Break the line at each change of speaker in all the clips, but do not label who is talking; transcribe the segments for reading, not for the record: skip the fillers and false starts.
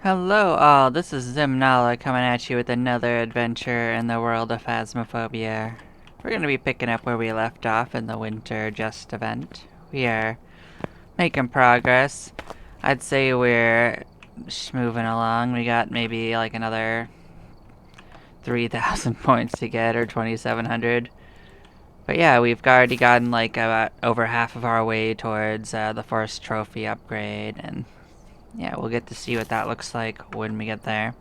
Hello all, this is Zimnala coming at you with another adventure in the world of Phasmophobia. We're going to be picking up where we left off in the winter Jest event. We are making progress. I'd say we're moving along. We got maybe like another 3,000 points to get, or 2,700. But yeah, we've already gotten like about over half of our way towards the first trophy upgrade, and yeah, we'll get to see what that looks like when we get there.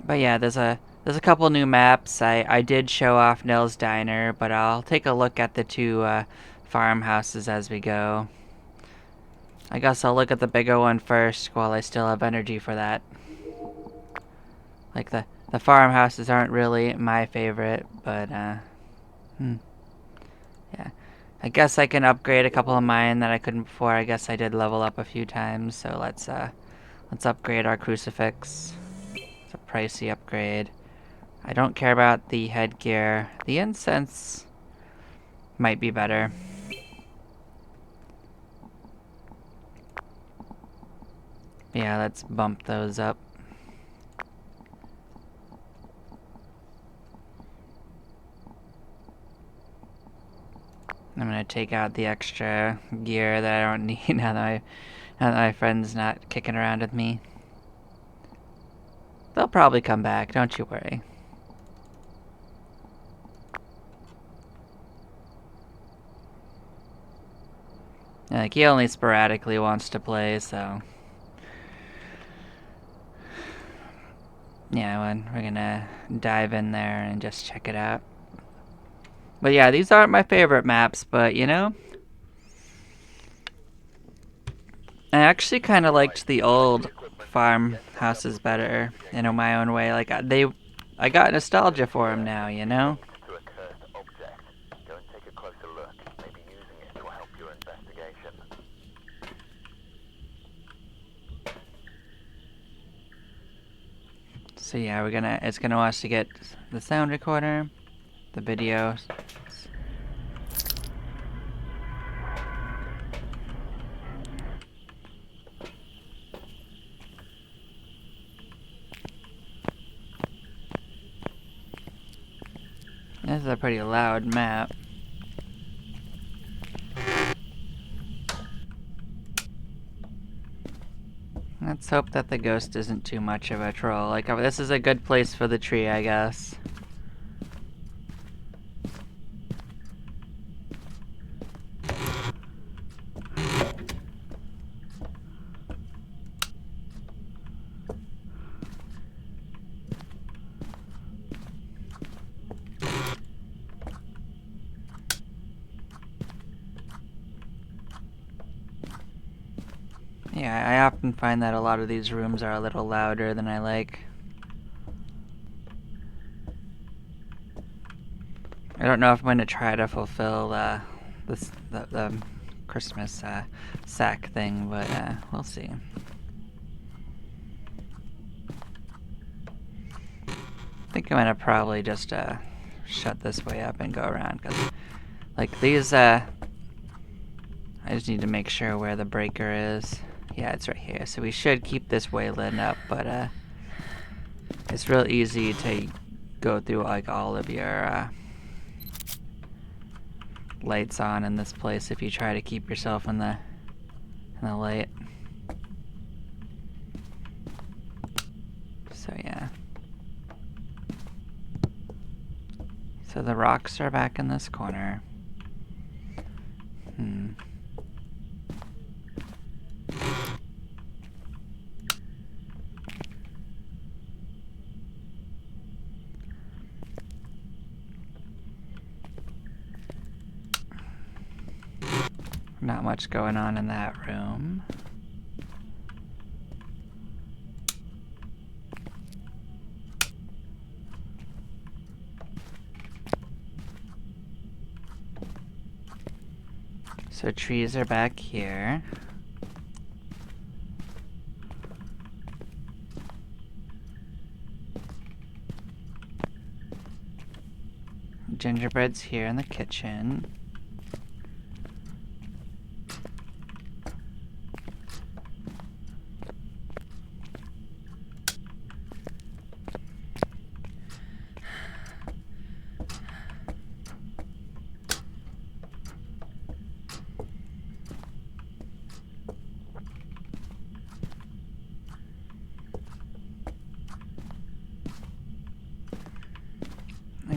But yeah, there's a couple new maps. I did show off Nell's Diner, but I'll take a look at the two farmhouses as we go. I guess I'll look at the bigger one first while I still have energy for that. Like the farmhouses aren't really my favorite, but yeah. I guess I can upgrade a couple of mine that I couldn't before. I guess I did level up a few times, so let's upgrade our crucifix. It's a pricey upgrade. I don't care about the headgear. The incense might be better. Yeah, let's bump those up. I'm gonna take out the extra gear that I don't need now that my friend's not kicking around with me. They'll probably come back, don't you worry. Like, he only sporadically wants to play, so... yeah, we're gonna dive in there and just check it out. But yeah, these aren't my favorite maps, but you know... I actually kind of liked the old farmhouses better, in my own way. Like, I got nostalgia for them now, you know? So yeah, it's gonna want us to get the sound recorder, the videos. This is a pretty loud map. Let's hope that the ghost isn't too much of a troll. Like, this is a good place for the tree, I guess. Yeah, I often find that a lot of these rooms are a little louder than I like. I don't know if I'm going to try to fulfill the Christmas sack thing, but we'll see. I think I'm going to probably just shut this way up and go around, because like these I just need to make sure where the breaker is. Yeah, it's right here. So we should keep this way lit up, but it's real easy to go through like all of your lights on in this place if you try to keep yourself in the light. So yeah. So the rocks are back in this corner. Not much going on in that room. So trees are back here. Gingerbread's here in the kitchen.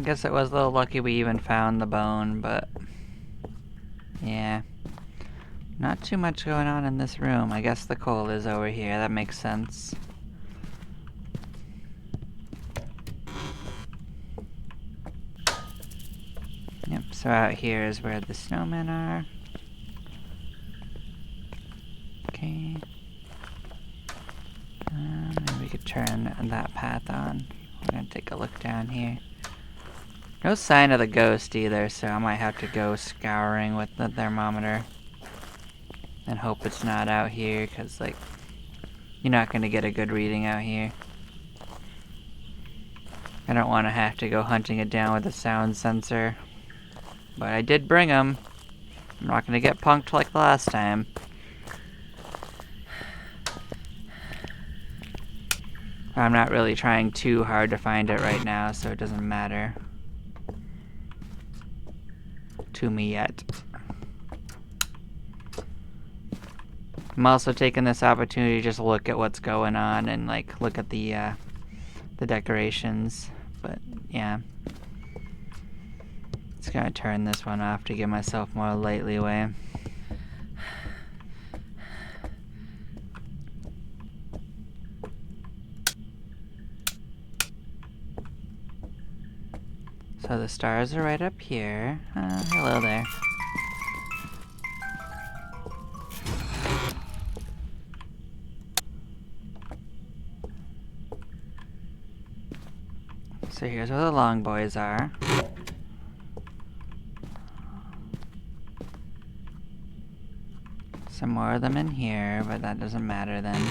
guess it was a little lucky we even found the bone, but yeah. Not too much going on in this room. I guess the coal is over here. That makes sense. Yep, so out here is where the snowmen are. Okay. Maybe we could turn that path on. We're gonna take a look down here. No sign of the ghost either, so I might have to go scouring with the thermometer. And hope it's not out here, because, like, you're not gonna get a good reading out here. I don't want to have to go hunting it down with a sound sensor. But I did bring them. I'm not gonna get punked like the last time. I'm not really trying too hard to find it right now, so it doesn't matter to me yet. I'm also taking this opportunity to just look at what's going on and like look at the decorations. But yeah, just gonna turn this one off to give myself more light leeway. So the stars are right up here. Hello there. So here's where the long boys are. Some more of them in here, but that doesn't matter then.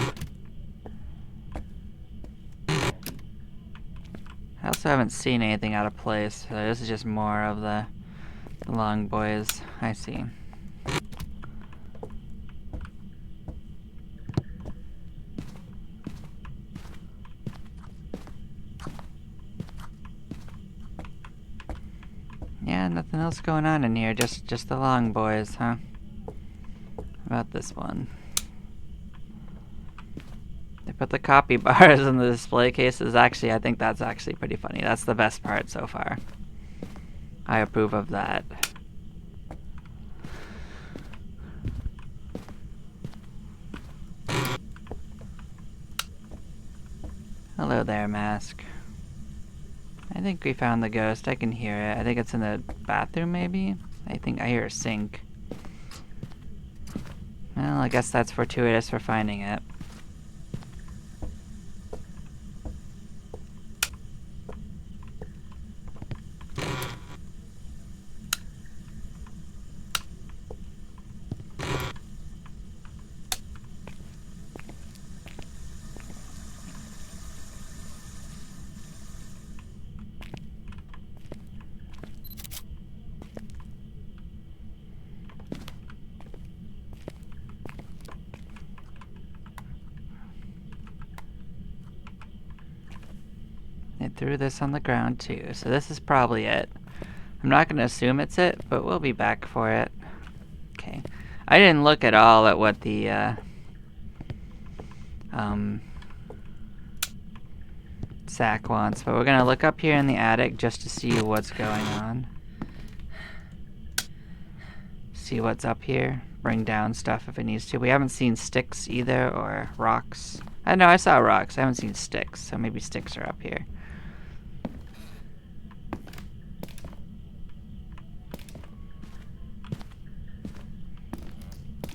I also haven't seen anything out of place, so this is just more of the long boys. I see. Yeah, nothing else going on in here, just the long boys, huh? How about this one? They put the copy bars in the display cases. Actually, I think that's actually pretty funny. That's the best part so far. I approve of that. Hello there, mask. I think we found the ghost. I can hear it. I think it's in the bathroom, maybe? I think I hear a sink. Well, I guess that's fortuitous for finding it. It threw this on the ground too, so this is probably it. I'm not going to assume it's it, but we'll be back for it. Okay. I didn't look at all at what the Sack wants, but we're going to look up here in the attic just to see what's going on. See what's up here. Bring down stuff if it needs to. We haven't seen sticks either, or rocks. I know I saw rocks. I haven't seen sticks, so maybe sticks are up here.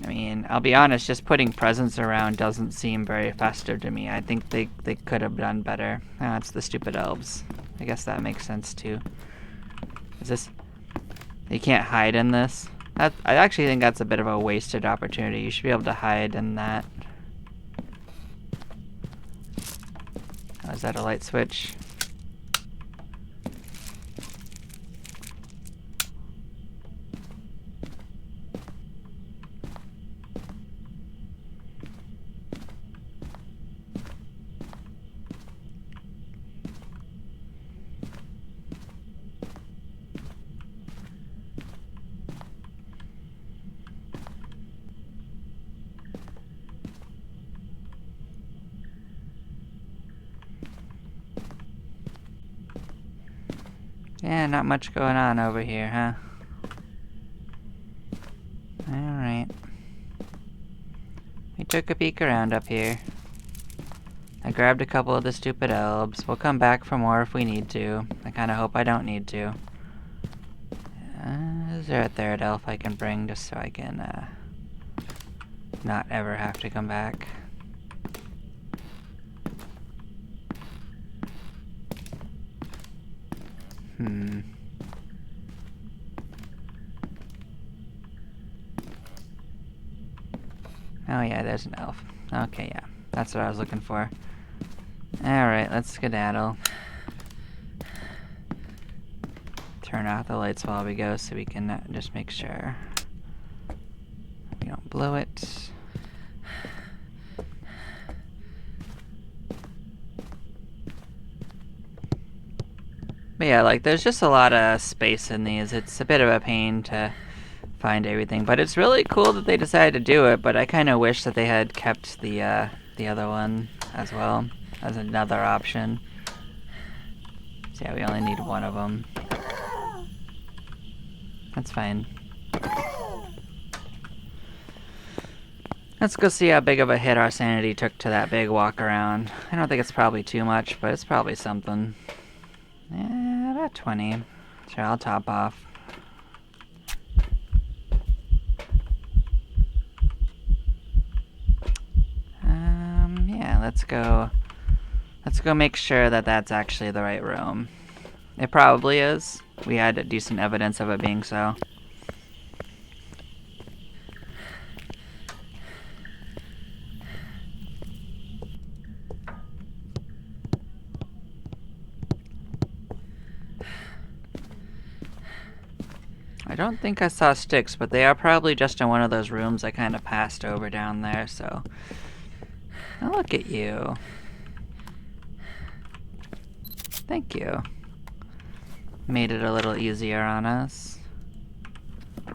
I mean, I'll be honest, just putting presents around doesn't seem very festive to me. I think they could have done better. Ah, it's the stupid elves. I guess that makes sense too. Is this... You can't hide in this? I actually think that's a bit of a wasted opportunity. You should be able to hide in that. Oh, is that a light switch? Yeah, not much going on over here, huh? Alright. We took a peek around up here. I grabbed a couple of the stupid elves. We'll come back for more if we need to. I kinda hope I don't need to. Is there a third elf I can bring just so I can, not ever have to come back? Oh yeah, there's an elf. Okay, yeah. That's what I was looking for. Alright, let's skedaddle. Turn off the lights while we go so we can just make sure we don't blow it. But yeah, like, there's just a lot of space in these. It's a bit of a pain to find everything, but it's really cool that they decided to do it, but I kind of wish that they had kept the other one as well as another option. So yeah, we only need one of them. That's fine. Let's go see how big of a hit our sanity took to that big walk around. I don't think it's probably too much, but it's probably something. Yeah, about 20. Sure, I'll top off. Yeah, let's go make sure that that's actually the right room. It probably is. We had decent evidence of it being so. I don't think I saw sticks, but they are probably just in one of those rooms I kind of passed over down there, so... Oh, look at you. Thank you. Made it a little easier on us.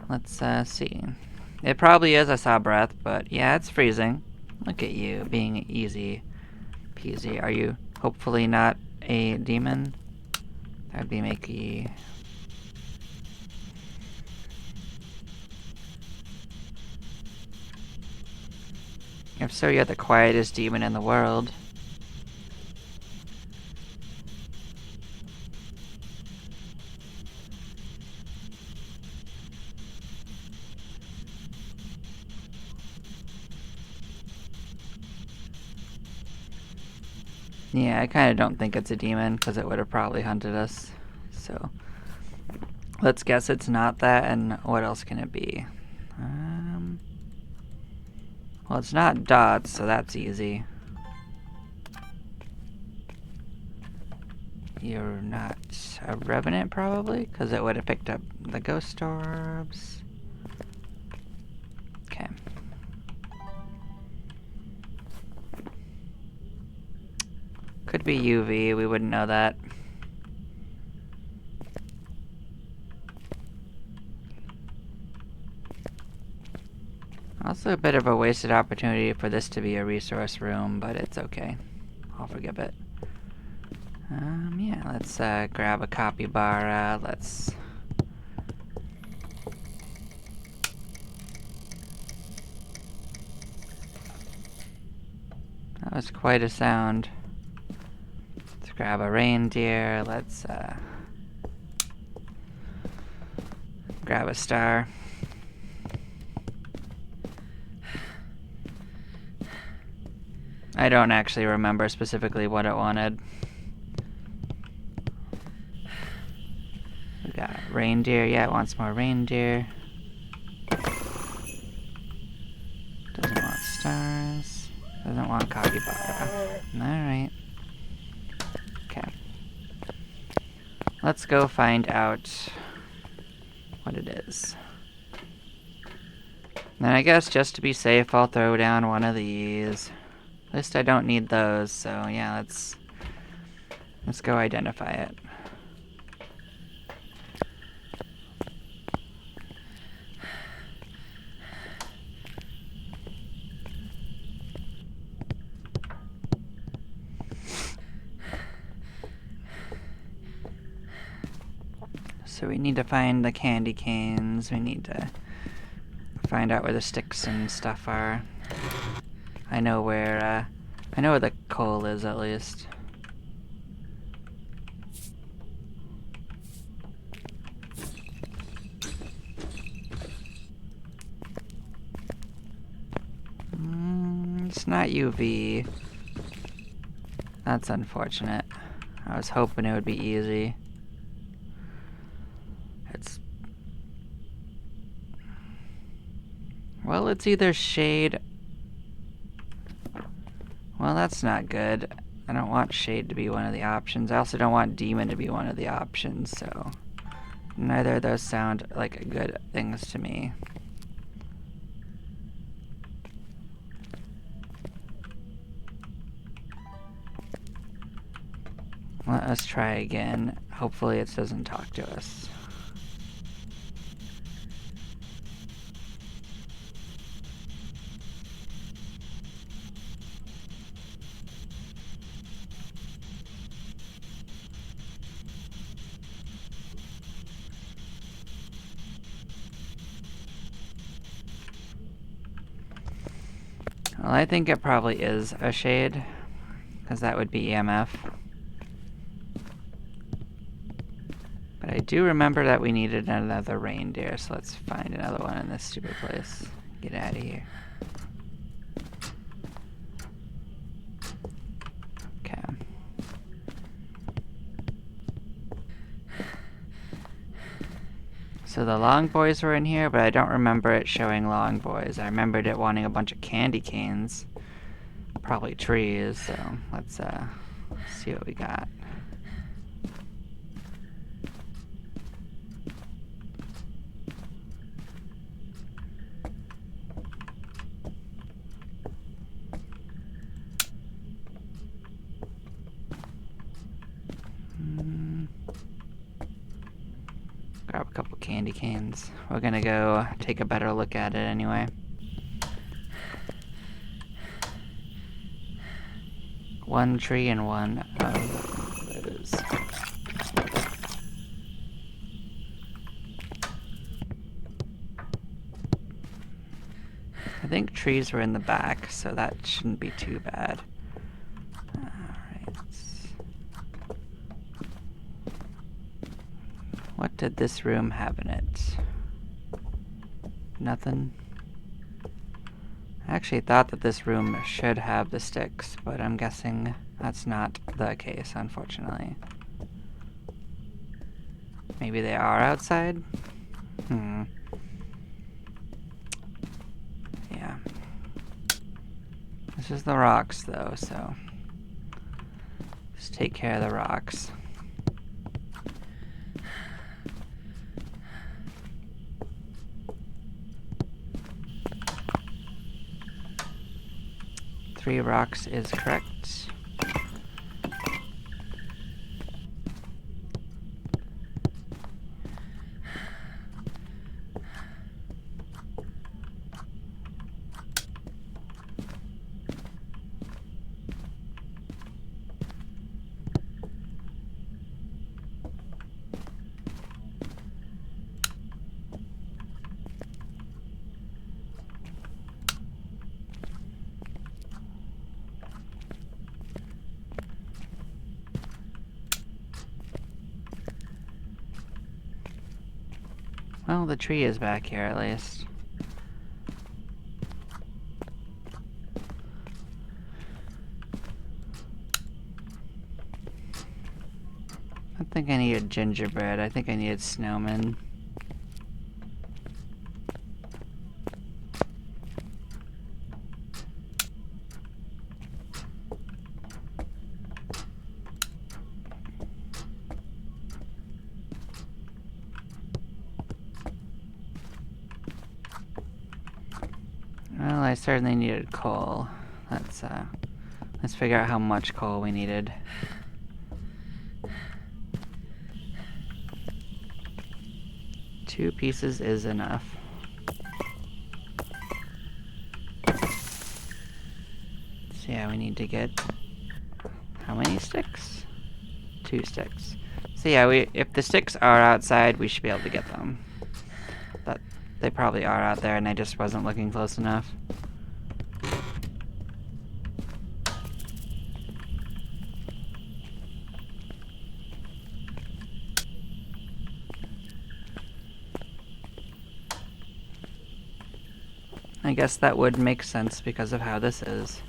Let's see. It probably is, I saw breath, but yeah, it's freezing. Look at you, being easy peasy. Are you hopefully not a demon? That'd be makey. If so, you're the quietest demon in the world. Yeah, I kind of don't think it's a demon, because it would have probably hunted us. So, let's guess it's not that, and what else can it be? Well, it's not dots, so that's easy. You're not a revenant, probably, because it would have picked up the ghost orbs. Okay. Could be UV, we wouldn't know that. Also a bit of a wasted opportunity for this to be a resource room, but it's okay. I'll forgive it. Yeah, let's grab a capybara. Let's... That was quite a sound. Let's grab a reindeer. Let's grab a star. I don't actually remember specifically what it wanted. We got reindeer. Yeah, it wants more reindeer. Doesn't want stars. Doesn't want capybara. Alright. Okay. Let's go find out what it is. And I guess just to be safe, I'll throw down one of these. At least I don't need those, so yeah, let's go identify it. So we need to find the candy canes. We need to find out where the sticks and stuff are. I know where the coal is, at least. It's not UV. That's unfortunate. I was hoping it would be easy. Well, it's either shade... Well, that's not good. I don't want shade to be one of the options. I also don't want demon to be one of the options, so... Neither of those sound like good things to me. Let us try again. Hopefully it doesn't talk to us. Well, I think it probably is a shade, because that would be EMF. But I do remember that we needed another reindeer, so let's find another one in this stupid place. Get out of here. Okay. So the long boys were in here, but I don't remember it showing long boys. I remembered it wanting a bunch of candy canes. Probably trees, so let's see what we got. Grab a couple candy canes. We're gonna go take a better look at it anyway. One tree and one of those. I think trees were in the back, so that shouldn't be too bad. Alright. What did this room have in it? Nothing. I actually thought that this room should have the sticks, but I'm guessing that's not the case, unfortunately. Maybe they are outside? Yeah. This is the rocks, though, so... just take care of the rocks. Three rocks is correct. Well, the tree is back here at least. I don't think I needed gingerbread. I think I needed snowmen. Well, I certainly needed coal. Let's figure out how much coal we needed. Two pieces is enough. So yeah, we need to get... how many sticks? 2 sticks. So yeah, if the sticks are outside, we should be able to get them. But they probably are out there and I just wasn't looking close enough. I guess that would make sense because of how this is.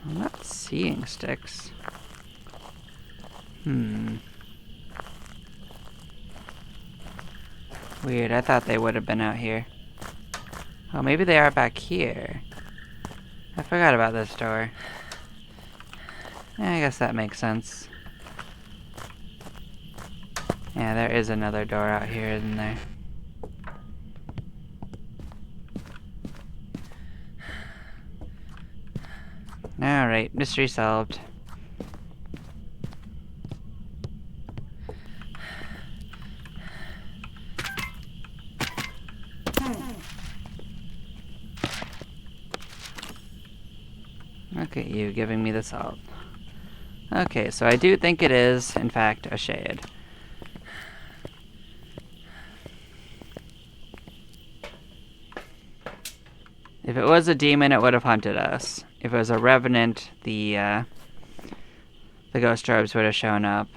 I'm not seeing sticks. Weird, I thought they would have been out here. Oh, maybe they are back here. I forgot about this door. Yeah, I guess that makes sense. Yeah, there is another door out here, isn't there? Alright, mystery solved. Look at you giving me the salt. Okay, so I do think it is, in fact, a shade. If it was a demon, it would have hunted us. If it was a revenant, the ghost orbs would have shown up.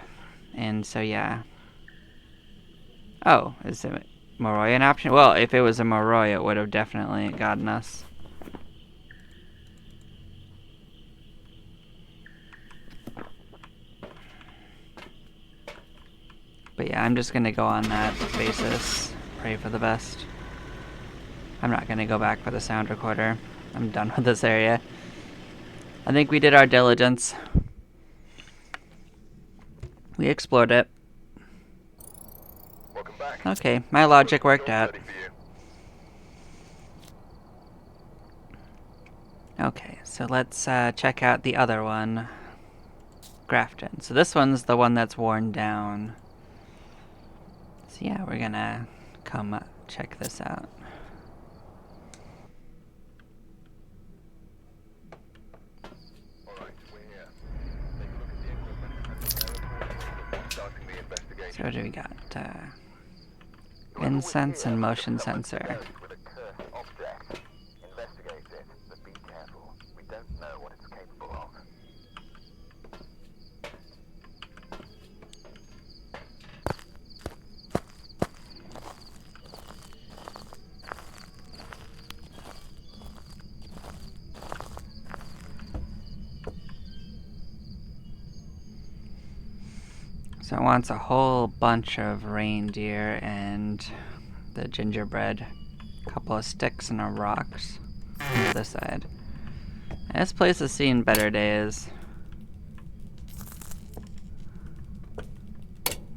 And so, yeah. Oh, is it Moroi an option? Well, if it was a Moroi, it would have definitely gotten us. But yeah, I'm just gonna go on that basis. Pray for the best. I'm not gonna go back for the sound recorder. I'm done with this area. I think we did our diligence. We explored it.
Welcome back.
Okay, my logic worked out. Okay, so let's check out the other one. Grafton. So this one's the one that's worn down. So yeah, we're gonna come check this out.
Alright, we're here. Take a look at the equipment. Starting the investigation.
So what do we got? Incense and motion sensor.
With a cursed object. Investigate it, but be careful. We don't know what it's capable of.
So it wants a whole bunch of reindeer and the gingerbread, a couple of sticks and a rocks on the other side. And this place has seen better days.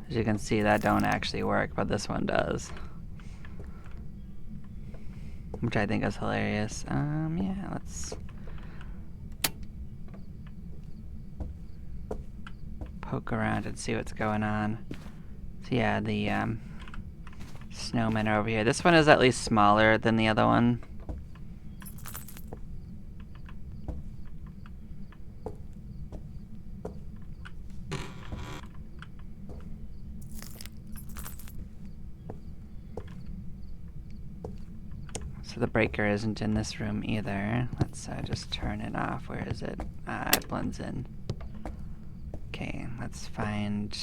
As you can see, that don't actually work, but this one does. Which I think is hilarious. Yeah, let's poke around and see what's going on. So yeah, the snowmen are over here. This one is at least smaller than the other one. So the breaker isn't in this room either. Let's just turn it off. Where is it? Ah, it blends in. Okay, let's find...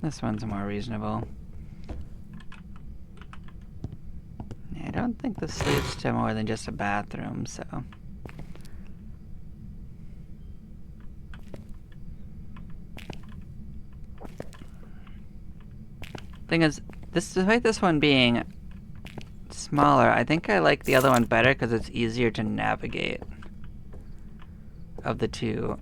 This one's more reasonable. I don't think this leads to more than just a bathroom, so... Thing is, despite this one being smaller, I think I like the other one better because it's easier to navigate of the two.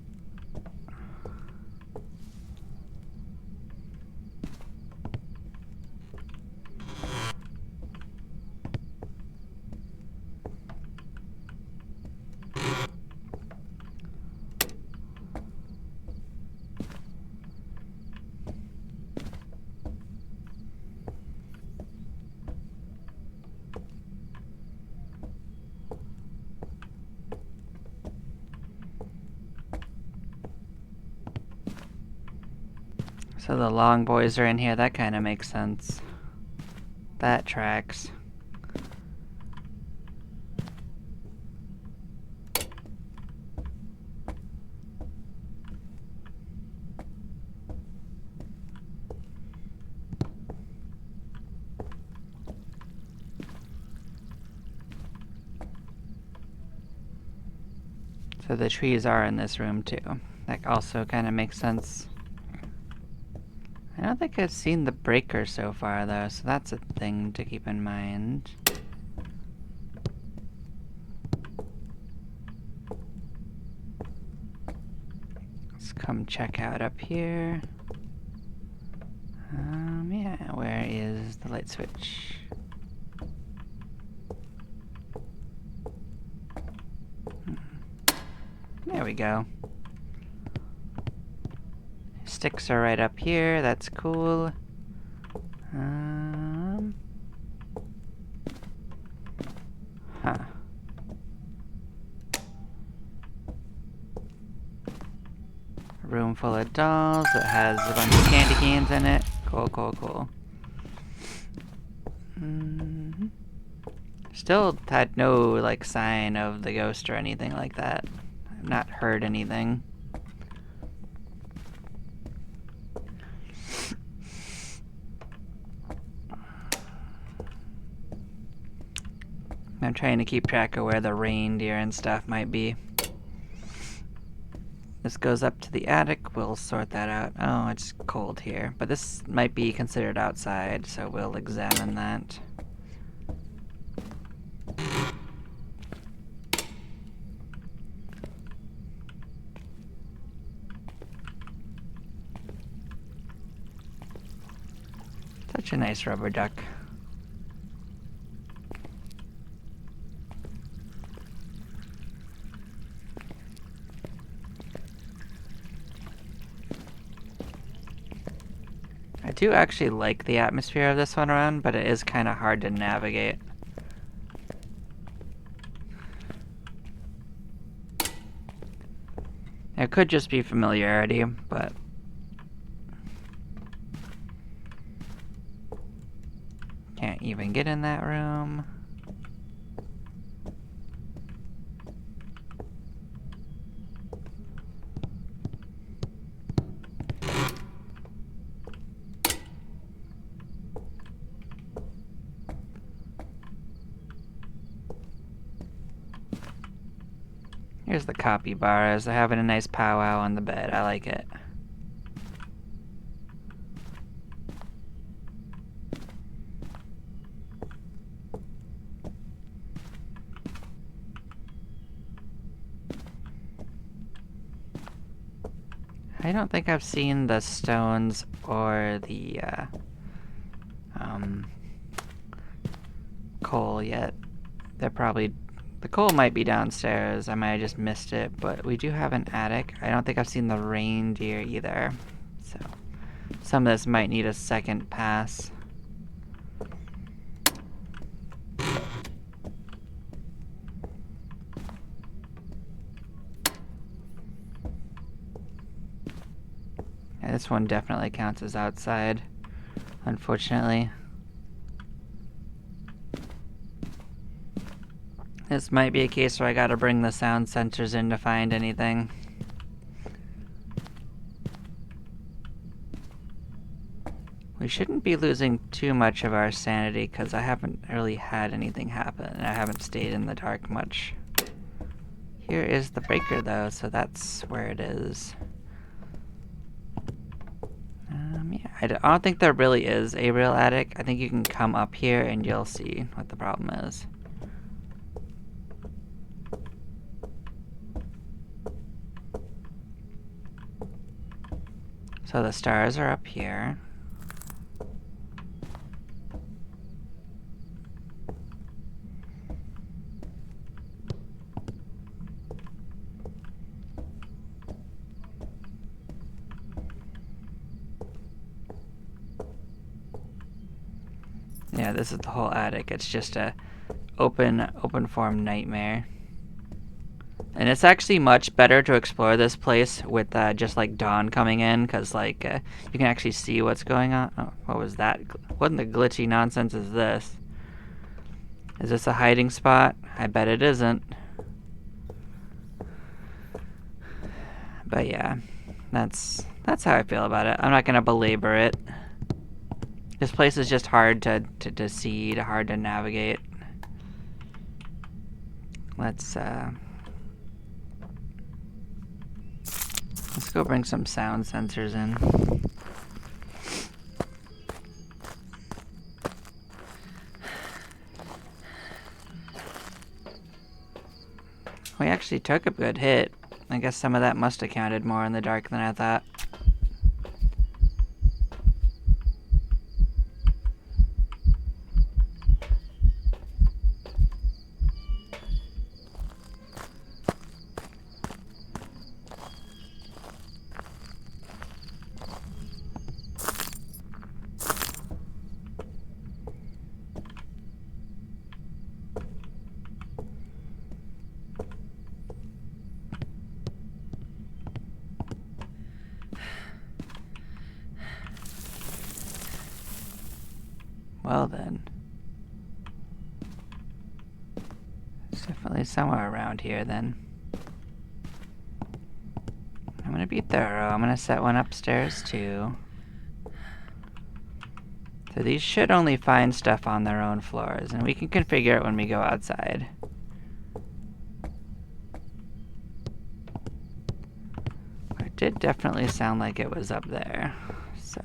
So the long boys are in here, that kind of makes sense. That tracks. So the trees are in this room too. That also kind of makes sense. I don't think I've seen the breaker so far though, so that's a thing to keep in mind. Let's come check out up here. Yeah, where is the light switch? There we go. Sticks are right up here, that's cool. Huh. A room full of dolls that has a bunch of candy canes in it. Cool, cool, cool. Still had no, like, sign of the ghost or anything like that. I've not heard anything. I'm trying to keep track of where the reindeer and stuff might be. This goes up to the attic, we'll sort that out. Oh, it's cold here. But this might be considered outside, so we'll examine that. Such a nice rubber duck. I do actually like the atmosphere of this one around, but it is kind of hard to navigate. It could just be familiarity, but can't even get in that room. Here's the capybaras. They're having a nice powwow on the bed. I like it. I don't think I've seen the stones or the coal yet. They're probably... The coal might be downstairs. I might have just missed it, but we do have an attic. I don't think I've seen the reindeer either. So some of this might need a second pass. Yeah, this one definitely counts as outside, unfortunately. This might be a case where I gotta bring the sound sensors in to find anything. We shouldn't be losing too much of our sanity, because I haven't really had anything happen, and I haven't stayed in the dark much. Here is the breaker, though, so that's where it is. Yeah, I don't think there really is a real attic. I think you can come up here and you'll see what the problem is. So the stars are up here. Yeah, this is the whole attic. It's just a open form nightmare. And it's actually much better to explore this place with just like dawn coming in, because like you can actually see what's going on. Oh, what was that? What in the glitchy nonsense is this? Is this a hiding spot? I bet it isn't. But yeah, that's how I feel about it. I'm not gonna belabor it. This place is just hard to see, hard to navigate. Let's go bring some sound sensors in. We actually took a good hit. I guess some of that must have counted more in the dark than I thought. Well then. It's definitely somewhere around here then. I'm gonna be thorough. I'm gonna set one upstairs too. So these should only find stuff on their own floors, and we can configure it when we go outside. It did definitely sound like it was up there, so.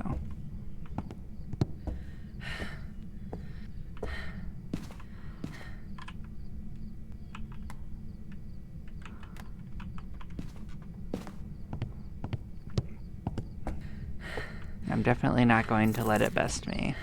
I'm definitely not going to let it best me.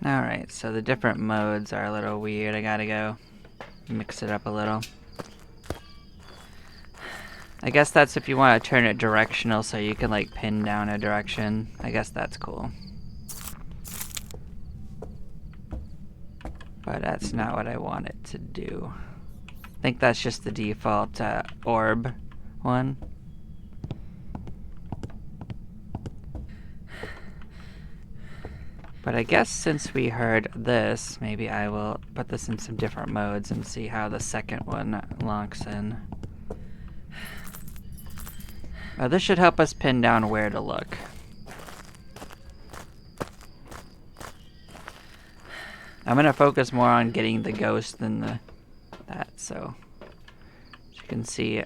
Alright, so the different modes are a little weird. I gotta go mix it up a little. I guess that's if you want to turn it directional so you can like pin down a direction. I guess that's cool. But that's not what I want it to do. I think that's just the default orb one. But I guess since we heard this, maybe I will put this in some different modes and see how the second one locks in. This should help us pin down where to look. I'm gonna focus more on getting the ghost than that, so as you can see.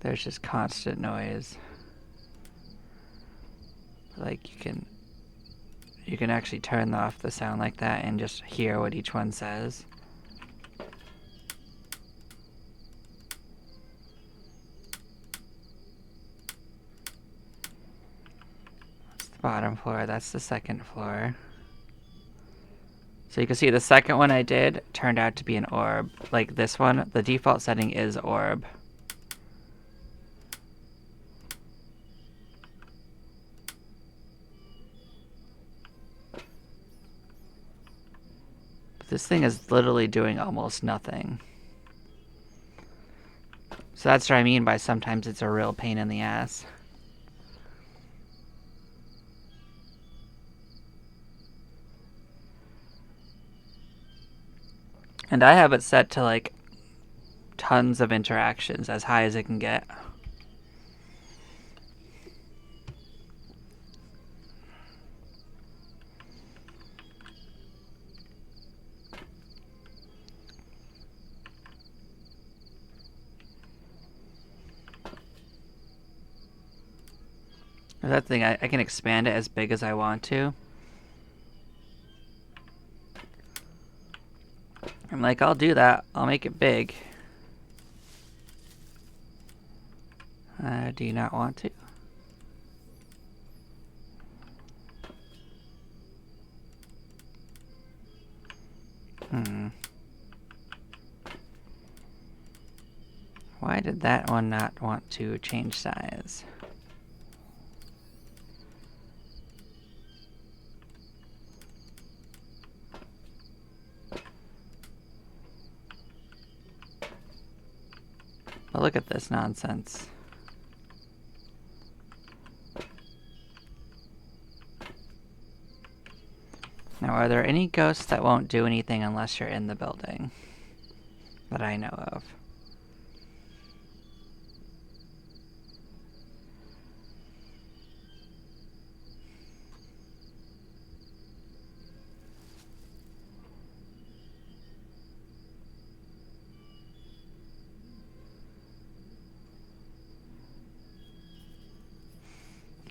There's just constant noise. Like you can actually turn off the sound like that and just hear what each one says. That's the bottom floor, that's the second floor. So you can see the second one I did turned out to be an orb. Like this one, the default setting is orb. This thing is literally doing almost nothing. So that's what I mean by sometimes it's a real pain in the ass. And I have it set to like tons of interactions, as high as it can get. That thing, I can expand it as big as I want to. I'm like, I'll do that. I'll make it big. Do you not want to? Why did that one not want to change size? Well, look at this nonsense. Now, are there any ghosts that won't do anything unless you're in the building? That I know of.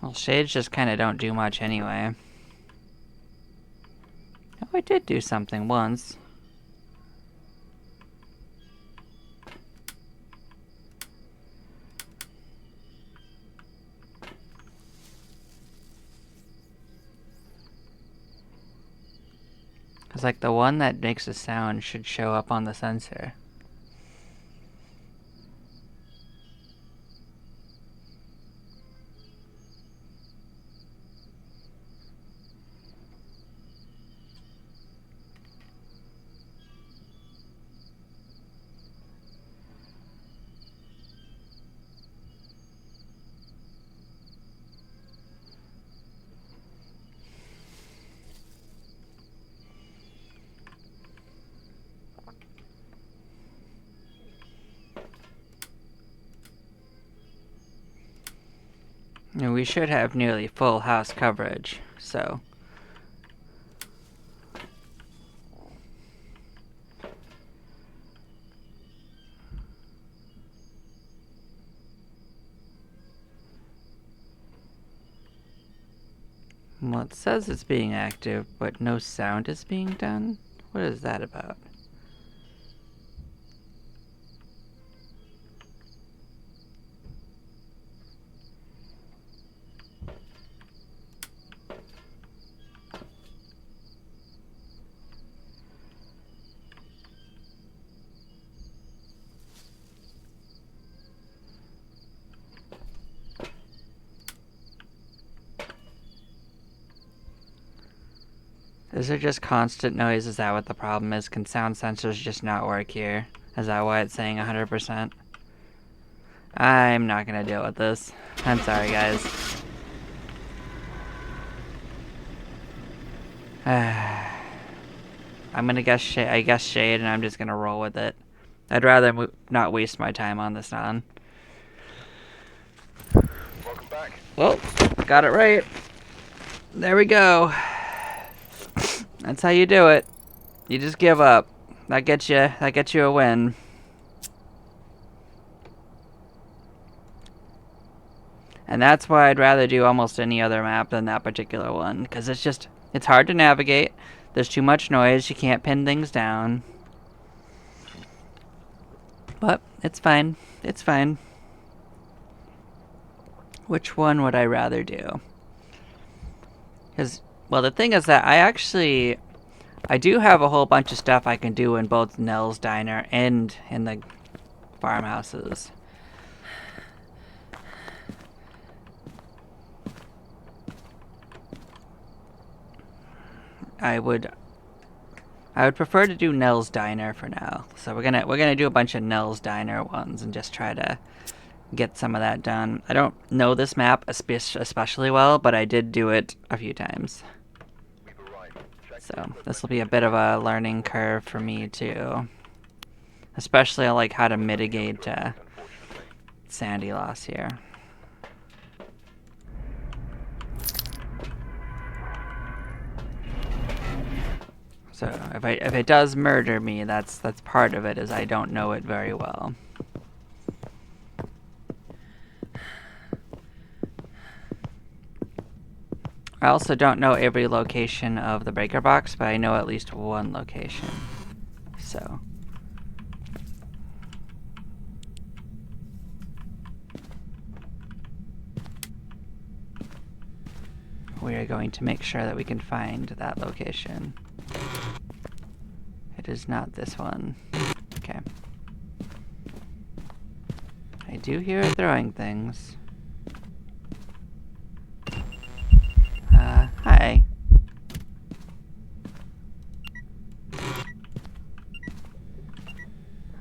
Well, shades just kind of don't do much anyway. Oh, I did do something once. Because, like, the one that makes a sound should show up on the sensor. And we should have nearly full house coverage, so... Well, it says it's being active, but no sound is being done? What is that about? Is there just constant noise? Is that what the problem is? Can sound sensors just not work here? Is that why it's saying 100%? I'm not gonna deal with this. I'm sorry, guys. I'm gonna guess shade, and I'm just gonna roll with it. I'd rather not waste my time on this non.
Welcome back.
Well, got it right. There we go. That's how you do it. You just give up. That gets you a win. And that's why I'd rather do almost any other map than that particular one, because it's hard to navigate. There's too much noise. You can't pin things down. But it's fine. It's fine. Which one would I rather do? Because, well, the thing is that I do have a whole bunch of stuff I can do in both Nell's Diner and in the farmhouses. I would prefer to do Nell's Diner for now. So we're gonna do a bunch of Nell's Diner ones and just try to get some of that done. I don't know this map especially well, but I did do it a few times.
We've arrived. Check
So this will be a bit of a learning curve for me too. Especially like how to mitigate
unfortunately.
sanity loss here. So if it does murder me, that's part of it, is I don't know it very well. I also don't know every location of the breaker box, but I know at least one location. So we are going to make sure that we can find that location. It is not this one. Okay. I do hear it throwing things. Hi.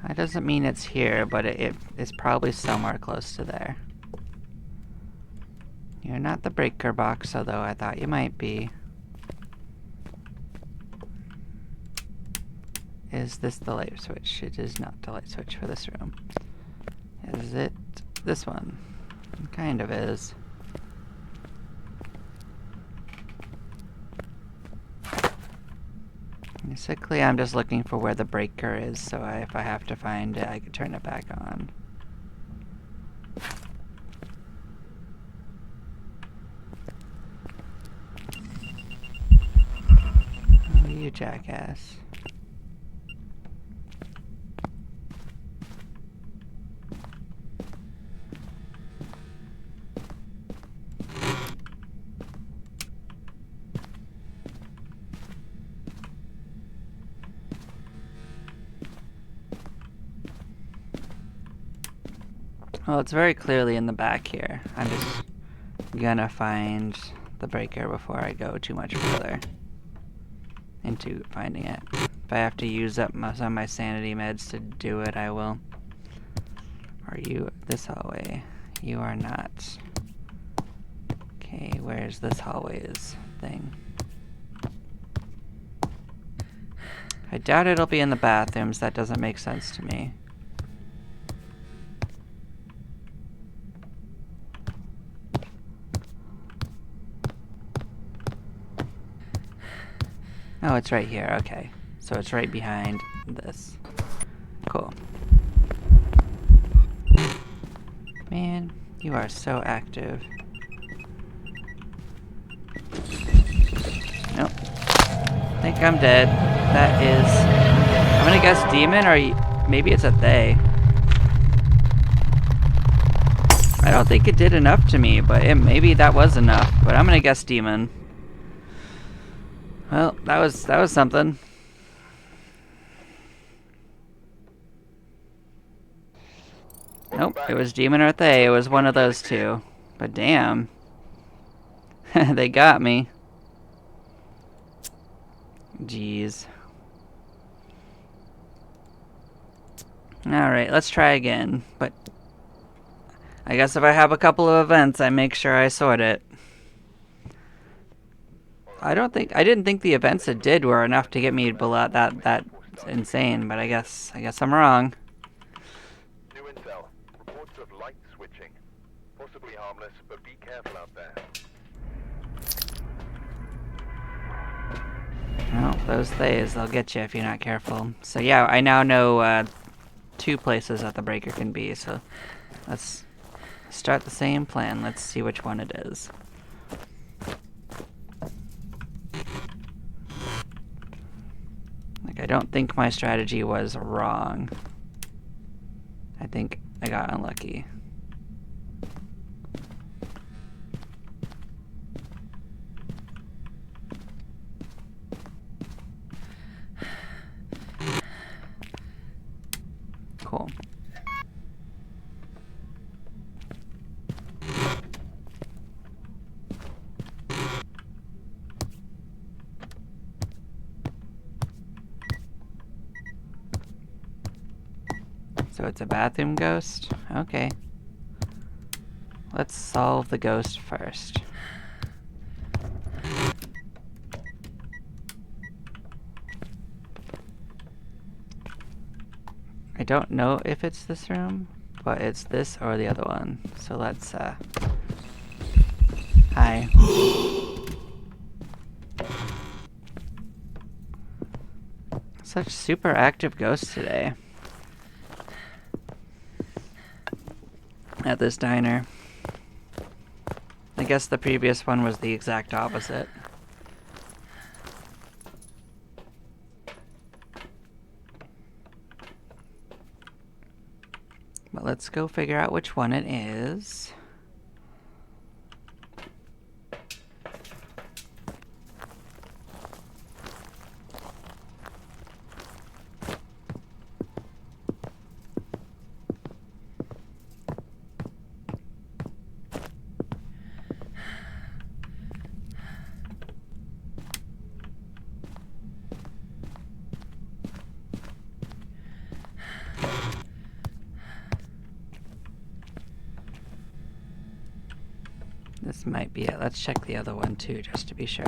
That doesn't mean it's here, but it is probably somewhere close to there. You're not the breaker box, although I thought you might be. Is this the light switch? It is not the light switch for this room. Is it this one? It kind of is. Basically, I'm just looking for where the breaker is, so if I have to find it, I can turn it back on. Oh, you jackass. Well, it's very clearly in the back here. I'm just gonna find the breaker before I go too much further into finding it. If I have to use up some of my sanity meds to do it, I will. Are you this hallway? You are not. Okay, where's this hallway's thing? I doubt it'll be in the bathrooms. That doesn't make sense to me. Oh, it's right here. Okay. So it's right behind this. Cool. Man, you are so active. Nope. I think I'm dead. That is... I'm gonna guess demon, or maybe it's a they. I don't think it did enough to me, but maybe that was enough. But I'm gonna guess demon. Well, that was something. Nope, it was demon or they. It was one of those two. But damn. They got me. Jeez. Alright, let's try again. But I guess if I have a couple of events, I make sure I sort it. I didn't think the events it did were enough to get me below that insane, but I guess I'm wrong.
New intel. Reports of light switching. Possibly harmless, but be careful out there.
Well, those theys, they'll get you if you're not careful. So yeah, I now know 2 places that the breaker can be, so let's start the same plan. Let's see which one it is. Like, I don't think my strategy was wrong. I think I got unlucky. Cool. So it's a bathroom ghost? Okay. Let's solve the ghost first. I don't know if it's this room, but it's this or the other one. So let's, Hi. Such super active ghosts today. At this diner. I guess the previous one was the exact opposite. But let's go figure out which one it is. This might be it. Let's check the other one too, just to be sure.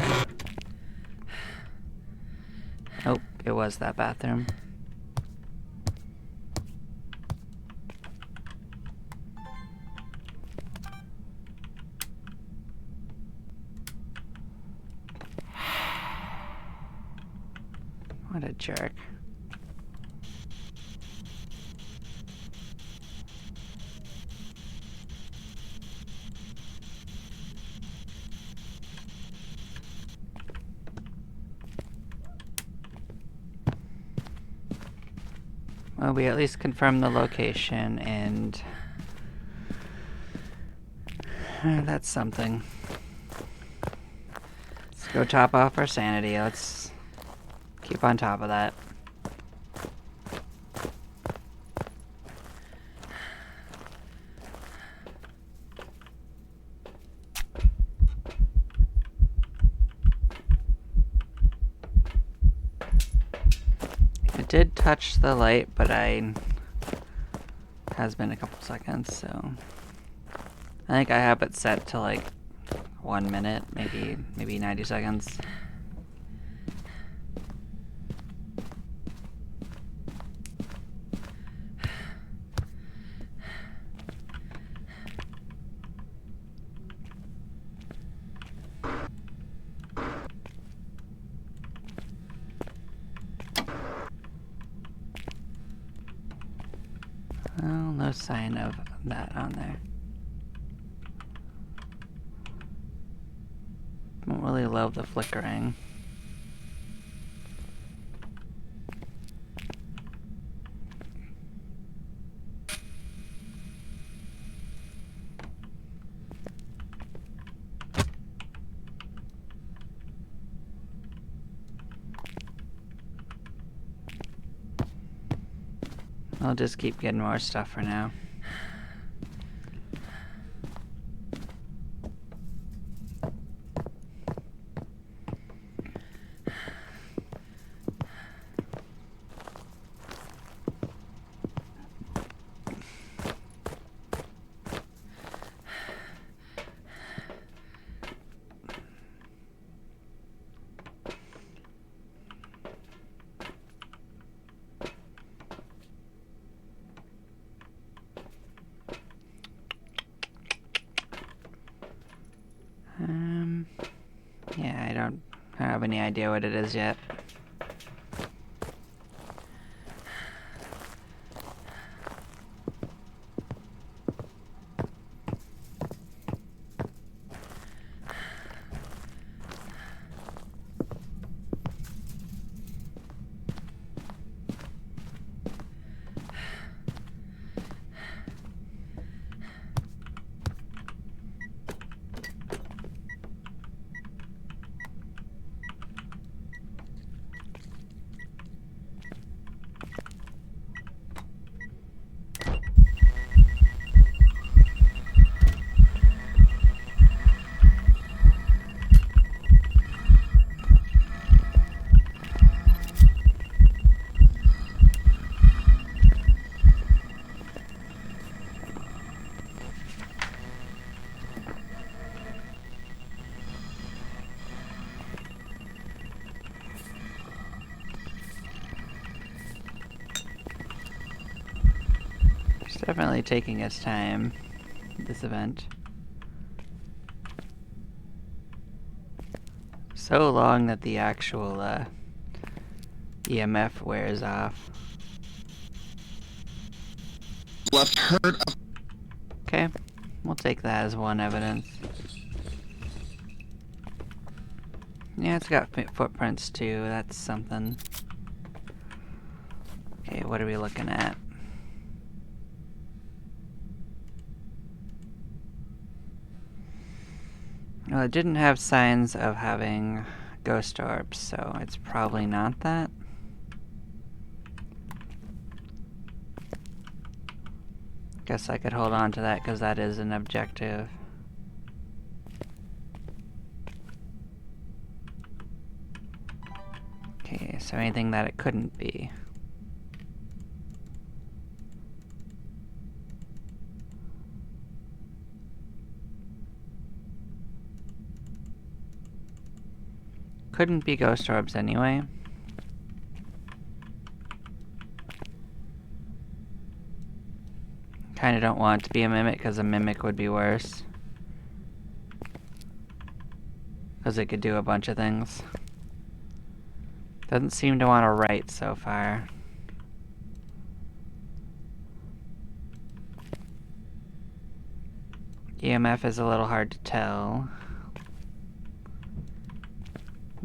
Nope, it was that bathroom. What a jerk. Well, we at least confirmed the location, and that's something. Let's go top off our sanity. Let's keep on top of that. I did touch the light, but has been a couple seconds, so I think I have it set to like 1 minute, maybe 90 seconds. Well, no sign of that on there. Don't really love the flickering. I'll just keep getting more stuff for now. Yeah, I don't have any idea what it is yet. Definitely taking its time, this event. So long that the actual EMF wears off.
Left heard.
Okay, we'll take that as one evidence. Yeah, it's got footprints too, that's something. Okay, what are we looking at? Well, it didn't have signs of having ghost orbs, so it's probably not that. Guess I could hold on to that because that is an objective. Okay, so anything that it couldn't be. Couldn't be ghost orbs anyway. Kinda don't want it to be a mimic because a mimic would be worse. Because it could do a bunch of things. Doesn't seem to want to write so far. EMF is a little hard to tell.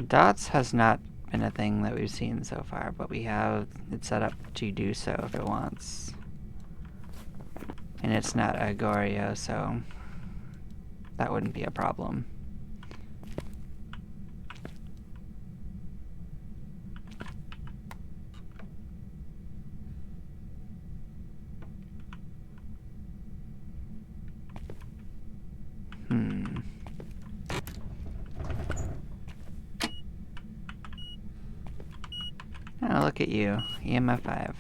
Dots has not been a thing that we've seen so far, but we have it set up to do so if it wants. And it's not a Goryo, so that wouldn't be a problem. Oh, look at you. EMF 5.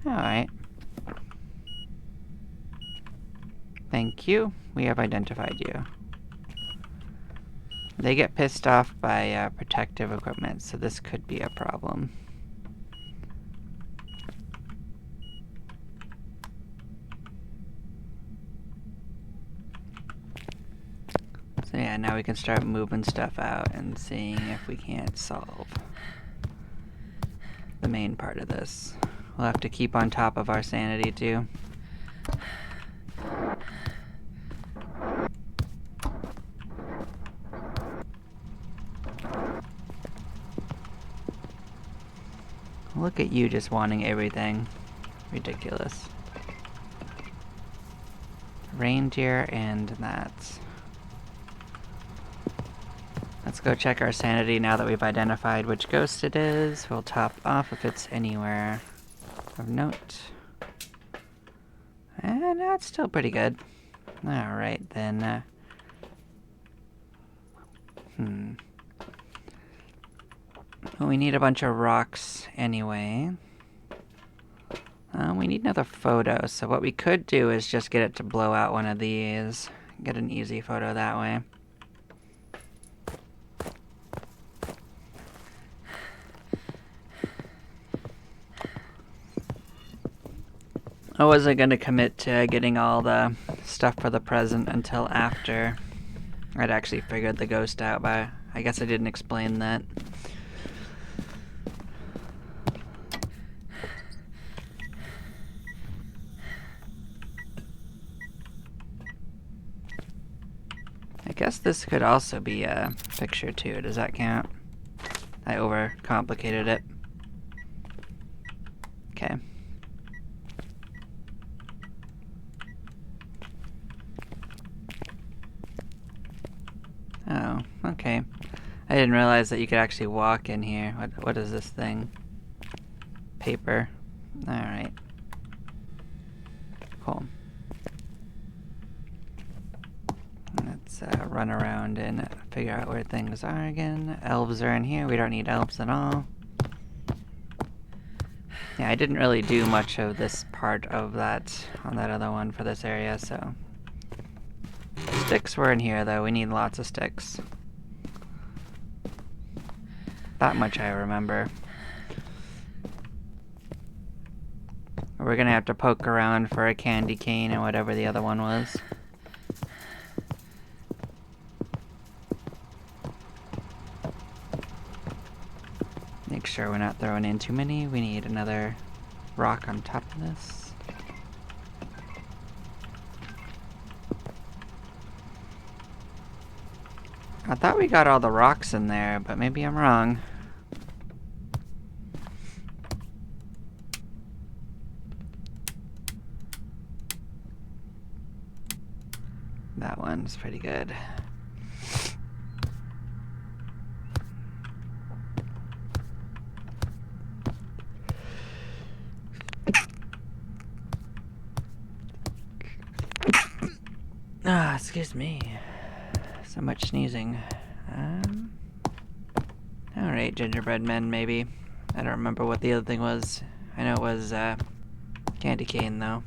Alright. Thank you. We have identified you. They get pissed off by protective equipment, so this could be a problem. So yeah, now we can start moving stuff out and seeing if we can't solve the main part of this. We'll have to keep on top of our sanity too. Look at you just wanting everything. Ridiculous. Reindeer and that. Let's go check our sanity now that we've identified which ghost it is. We'll top off if it's anywhere of note. And that's still pretty good. Alright then. Well, we need a bunch of rocks anyway. We need another photo, so what we could do is just get it to blow out one of these. Get an easy photo that way. I wasn't going to commit to getting all the stuff for the present until after I'd actually figured the ghost out, but I guess I didn't explain that. I guess this could also be a picture too. Does that count? I overcomplicated it. Okay. Oh, okay. I didn't realize that you could actually walk in here. What is this thing? Paper. Alright. Cool. Let's run around and figure out where things are again. Elves are in here. We don't need elves at all. Yeah, I didn't really do much of this part of that on that other one for this area, so... Sticks were in here, though. We need lots of sticks. That much I remember. We're gonna have to poke around for a candy cane and whatever the other one was. Make sure we're not throwing in too many. We need another rock on top of this. I thought we got all the rocks in there, but maybe I'm wrong. That one's pretty good. Ah, excuse me. So much sneezing. Alright, gingerbread men, maybe. I don't remember what the other thing was. I know it was, candy cane, though.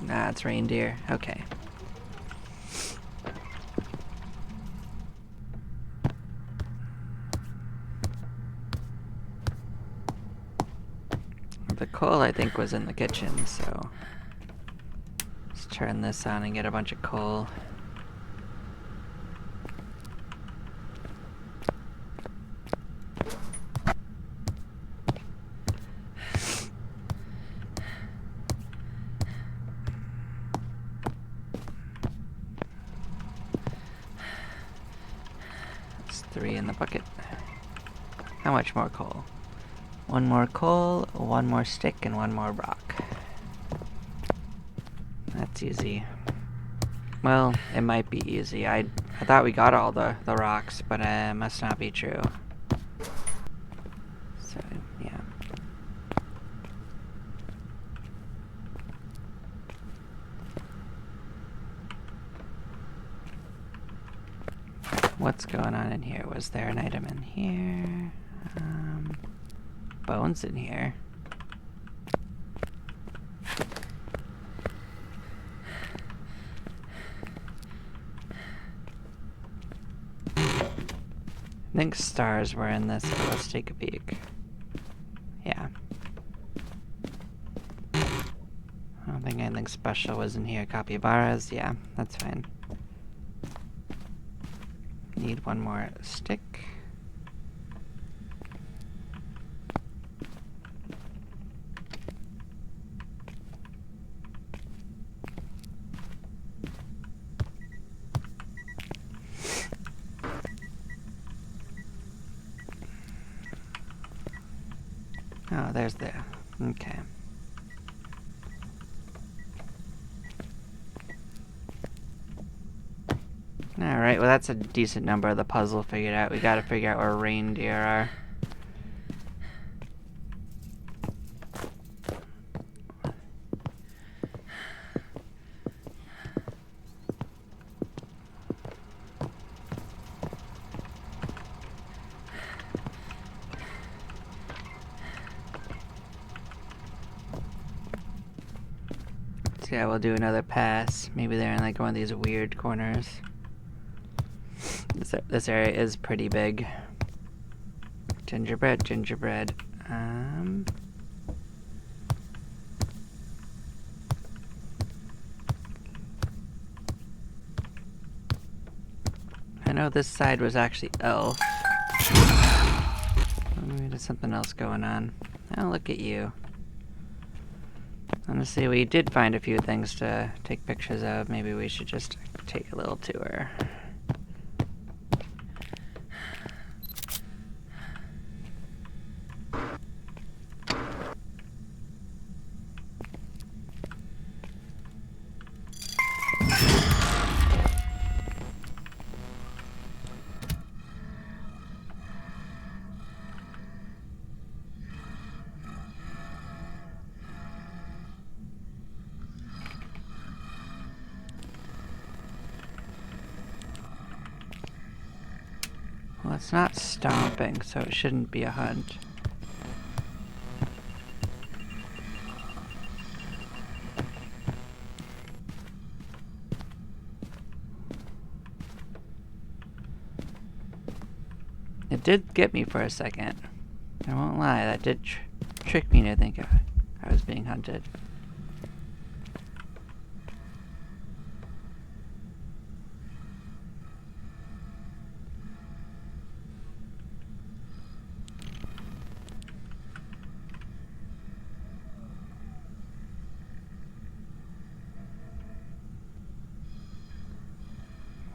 Nah, it's reindeer. Okay. The coal, I think, was in the kitchen, so let's turn this on and get a bunch of coal. That's 3 in the bucket. How much more coal? 1 more coal, 1 more stick, and 1 more rock. That's easy. Well, it might be easy. I thought we got all the rocks, but it must not be true. So, yeah. What's going on in here? Was there an item in here? Bones in here. I think stars were in this, but let's take a peek. Yeah. I don't think anything special was in here. Capybaras, yeah, that's fine. Need 1 more stick. Oh, there's the... okay. Alright, well that's a decent number of the puzzle figured out. We gotta figure out where reindeer are. So yeah, we'll do another pass. Maybe they're in like one of these weird corners. This area is pretty big. Gingerbread, gingerbread. I know this side was actually elf. Maybe there's something else going on. Oh, look at you. Honestly, we did find a few things to take pictures of. Maybe we should just take a little tour. Well, it's not stomping, so it shouldn't be a hunt. did get me for a second. I won't lie, that did trick me to think I was being hunted.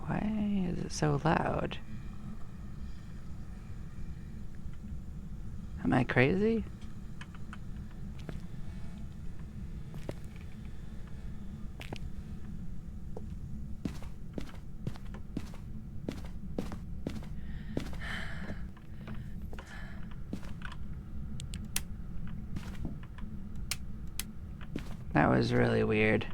Why is it so loud? Am I crazy? That was really weird.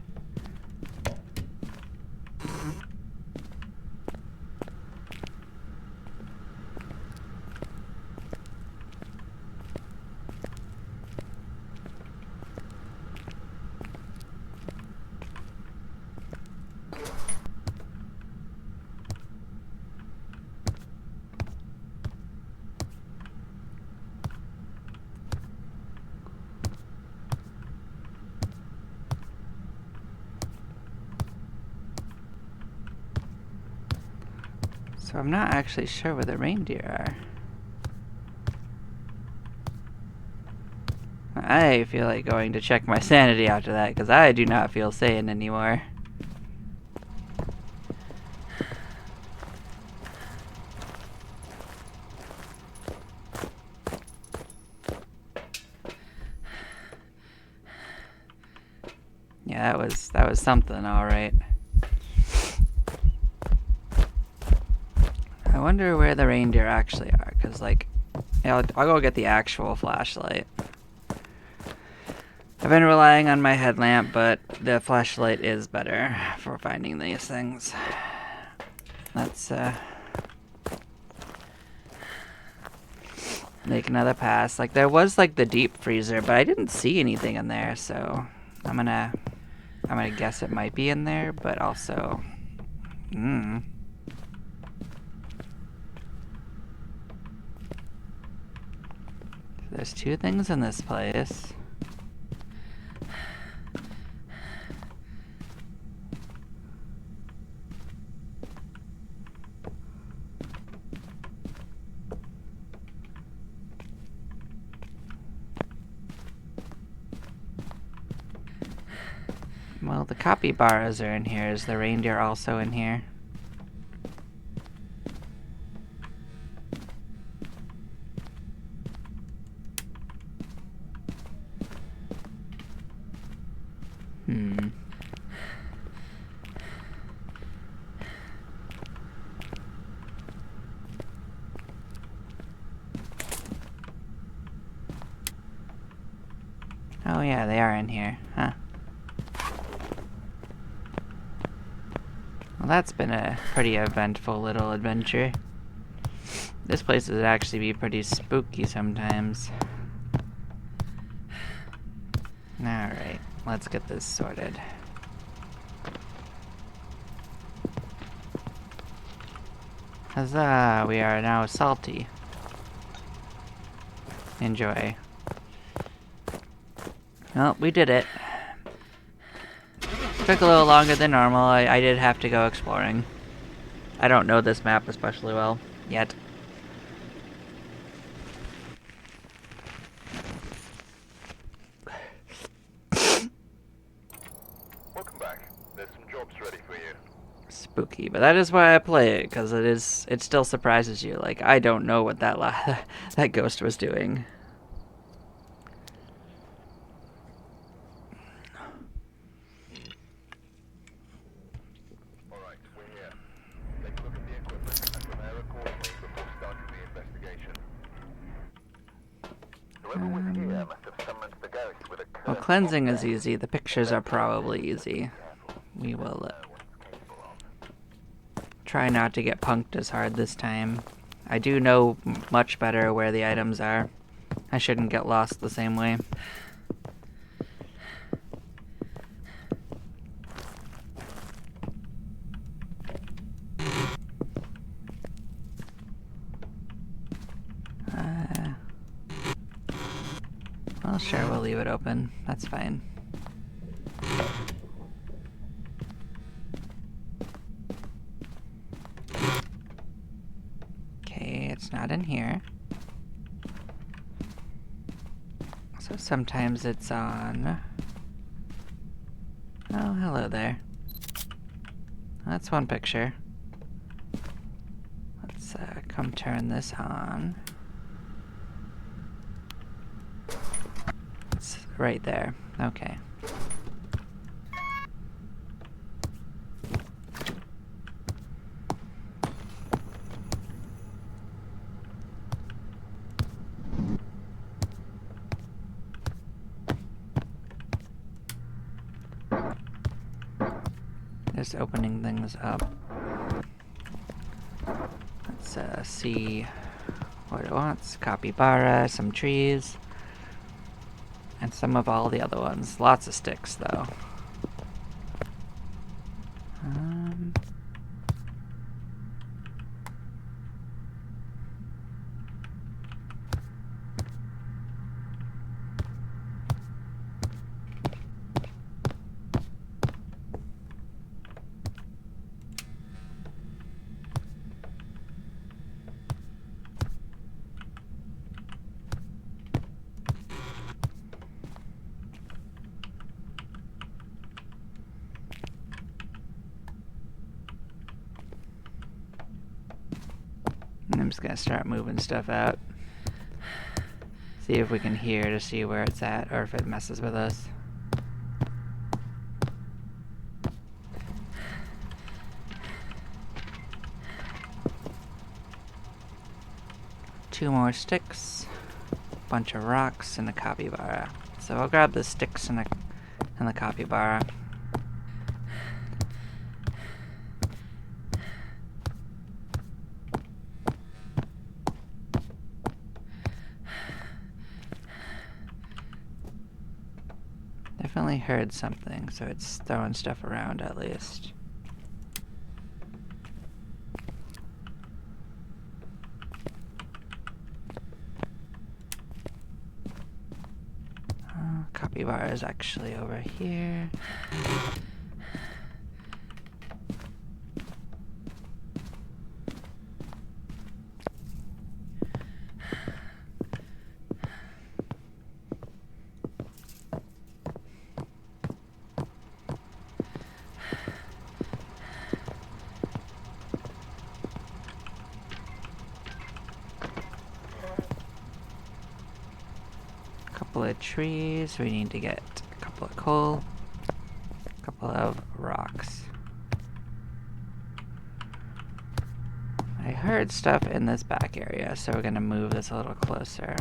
So I'm not actually sure where the reindeer are. I feel like going to check my sanity after that, because I do not feel sane anymore. Yeah, that was something, alright. I wonder where the reindeer actually are, because, like, I'll go get the actual flashlight. I've been relying on my headlamp, but the flashlight is better for finding these things. Let's, make another pass. Like, there was, like, the deep freezer, but I didn't see anything in there, so I'm gonna guess it might be in there, but also, There's two things in this place. Well, the capybaras are in here. Is the reindeer also in here? Oh yeah, they are in here, huh? Well, that's been a pretty eventful little adventure. This place would actually be pretty spooky sometimes. Alright, let's get this sorted. Huzzah, we are now salty. Enjoy. Well, we did it. Took a little longer than normal. I did have to go exploring. I don't know this map especially well yet.
Welcome back. There's some jobs ready for you.
Spooky, but that is why I play it, because it still surprises you. Like, I don't know what that that ghost was doing.
Alright, we're here. Take a look at the equipment and prepare accordingly before starting the investigation. Whoever was here must have summoned the ghost with a curse.
Well, cleansing is easy. The pictures are probably easy. We will try not to get punked as hard this time. I do know much better where the items are. I shouldn't get lost the same way. Well, sure, we'll leave it open. That's fine. Okay, it's not in here. So sometimes it's on. Oh, hello there. That's one picture. Let's come turn this on. It's right there. Okay. Just opening things up. Let's see what it wants. Capybara, some trees, and some of all the other ones. Lots of sticks, though. I'm just gonna start moving stuff out. See if we can hear to see where it's at, or if it messes with us. Two more sticks, bunch of rocks, and a capybara. So I'll grab the sticks and the capybara. Definitely heard something, so it's throwing stuff around at least. Capybara is actually over here. Couple of trees, we need to get a couple of coal, a couple of rocks. I heard stuff in this back area, so we're gonna move this a little closer.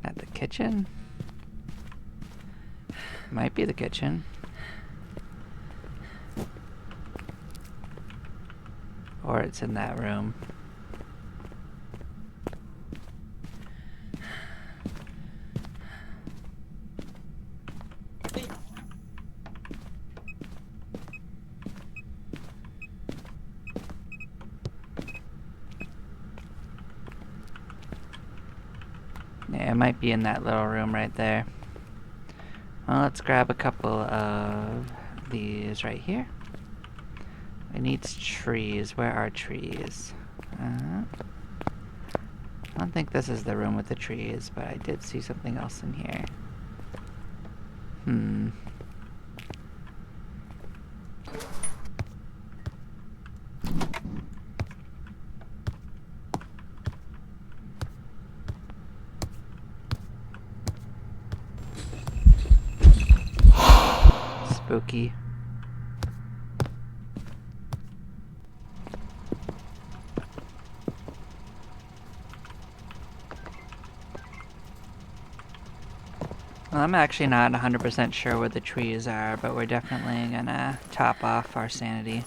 At the kitchen? Might be the kitchen. Or it's in that room. Yeah, it might be in that little room right there. Well, let's grab a couple of these right here. It needs trees. Where are trees? I don't think this is the room with the trees, but I did see something else in here. Spooky. Well, I'm actually not 100% sure where the trees are, but we're definitely gonna top off our sanity.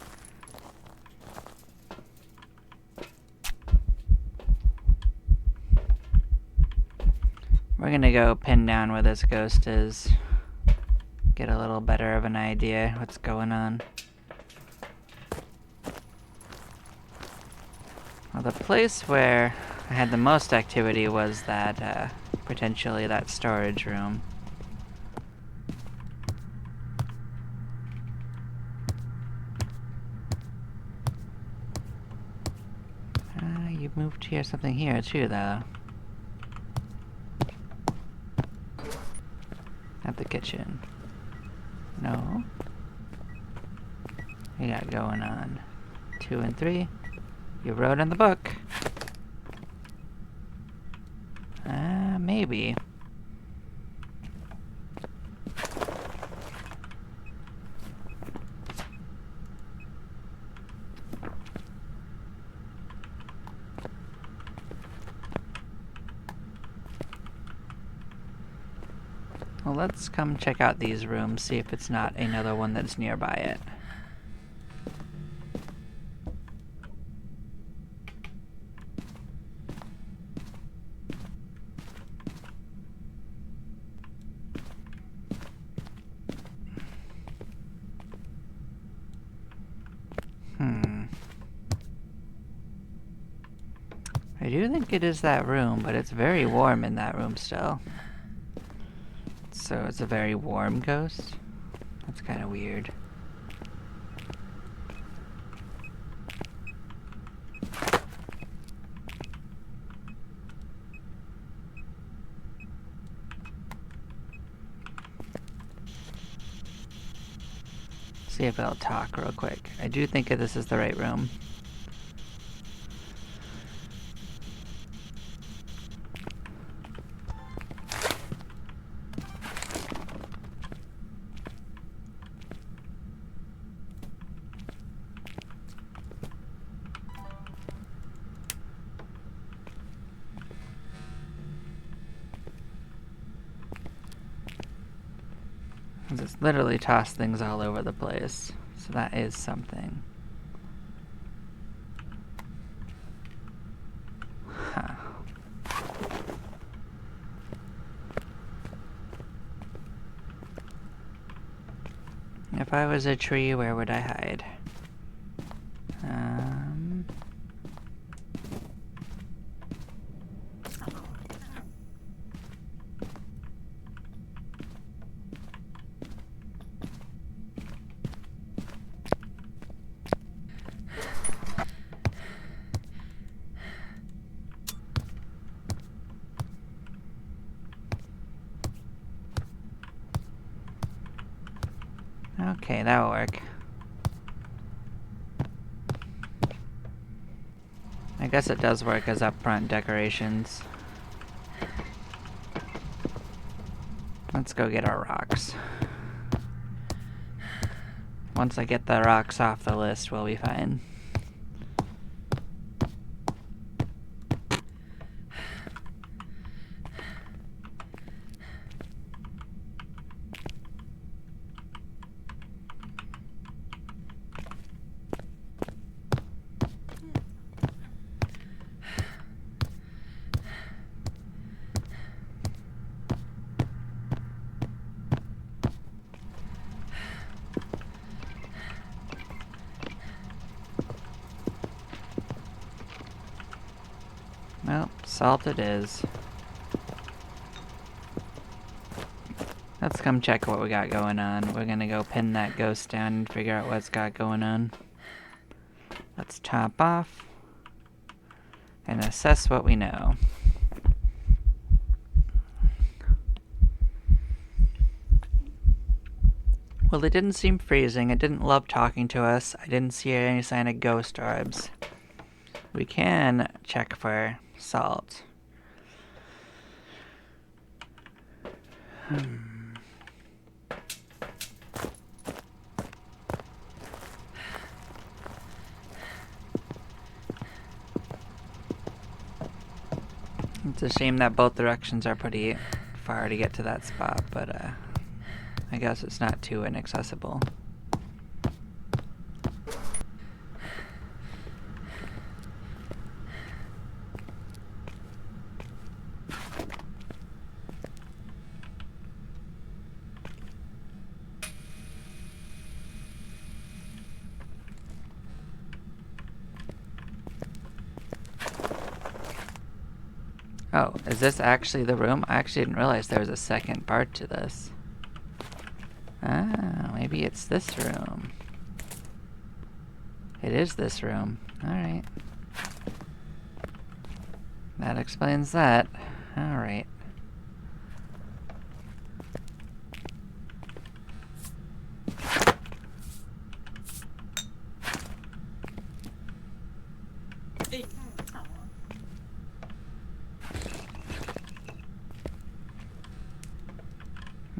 We're gonna go pin down where this ghost is. get a little better of an idea what's going on. Well, the place where I had the most activity was that, potentially that storage room. You moved here, something here too, though. At the kitchen. No. What you got going on? 2 and 3. You wrote in the book. Maybe. Well, let's come check out these rooms, see if it's not another one that's nearby it. I do think it is that room, but it's very warm in that room still. So it's a very warm ghost? That's kind of weird. See if it'll talk real quick. I do think that this is the right room. It's literally tossed things all over the place. So that is something. Huh. If I was a tree, where would I hide? Okay, that'll work. I guess it does work as upfront decorations. Let's go get our rocks. Once I get the rocks off the list, we'll be fine. Well, salt it is. Let's come check what we got going on. We're gonna go pin that ghost down and figure out what's got going on. Let's top off and assess what we know. Well, it didn't seem freezing. It didn't love talking to us. I didn't see any sign of ghost orbs. We can check for salt. It's a shame that both directions are pretty far to get to that spot, but I guess it's not too inaccessible. Oh, is this actually the room? I actually didn't realize there was a second part to this. Ah, maybe it's this room. It is this room. Alright. That explains that. Alright.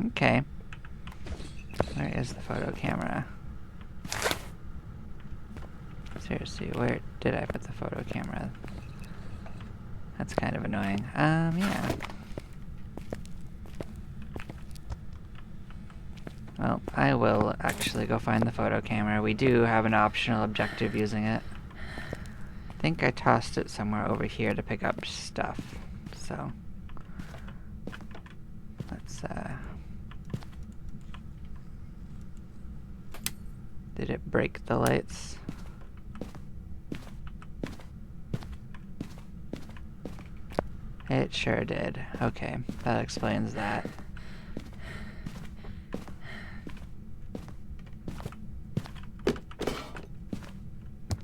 Okay. Where is the photo camera? Seriously, where did I put the photo camera? That's kind of annoying. Yeah. Well, I will actually go find the photo camera. We do have an optional objective using it. I think I tossed it somewhere over here to pick up stuff. So, let's, did it break the lights? It sure did. Okay, that explains that.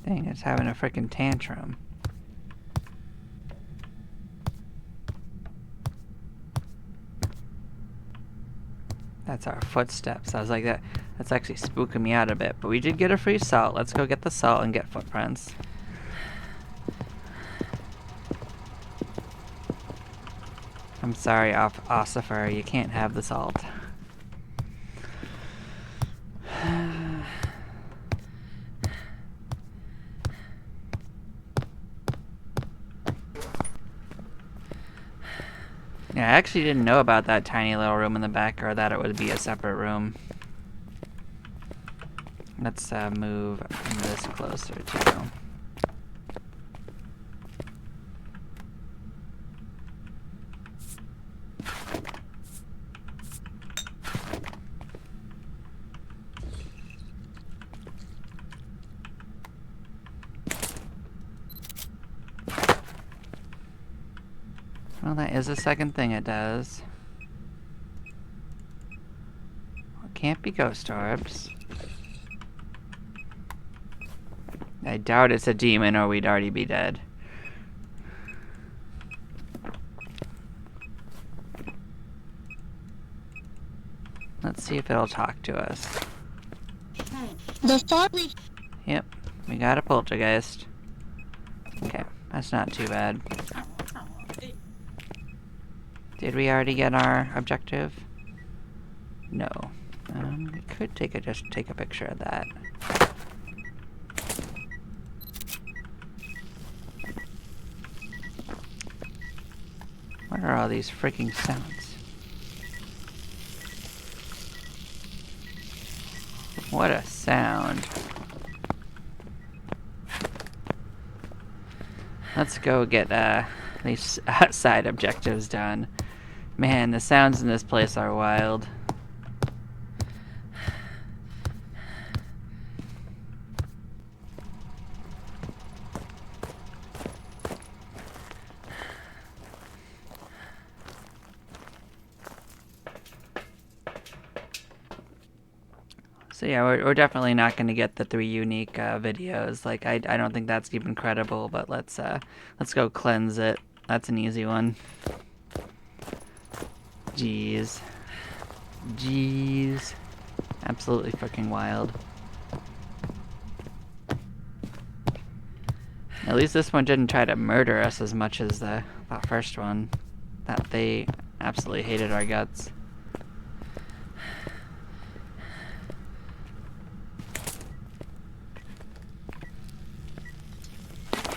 Dang, it's having a frickin' tantrum. That's our footsteps. I was like, that's actually spooking me out a bit. But we did get a free salt. Let's go get the salt and get footprints. I'm sorry, Ossifer, you can't have the salt. Yeah, I actually didn't know about that tiny little room in the back, or that it would be a separate room. Let's move this closer too. Well, that is the second thing it does. Well, it can't be ghost orbs. I doubt it's a demon or we'd already be dead. Let's see if it'll talk to us. Yep, we got a poltergeist. Okay, that's not too bad. Did we already get our objective? No. We could just take a picture of that. What are all these freaking sounds? What a sound. Let's go get these outside objectives done. Man, the sounds in this place are wild. So yeah, we're definitely not going to get the 3 unique videos. Like I don't think that's even credible. But let's go cleanse it. That's an easy one. Jeez. Jeez. Absolutely freaking wild. At least this one didn't try to murder us as much as that first one. That they absolutely hated our guts.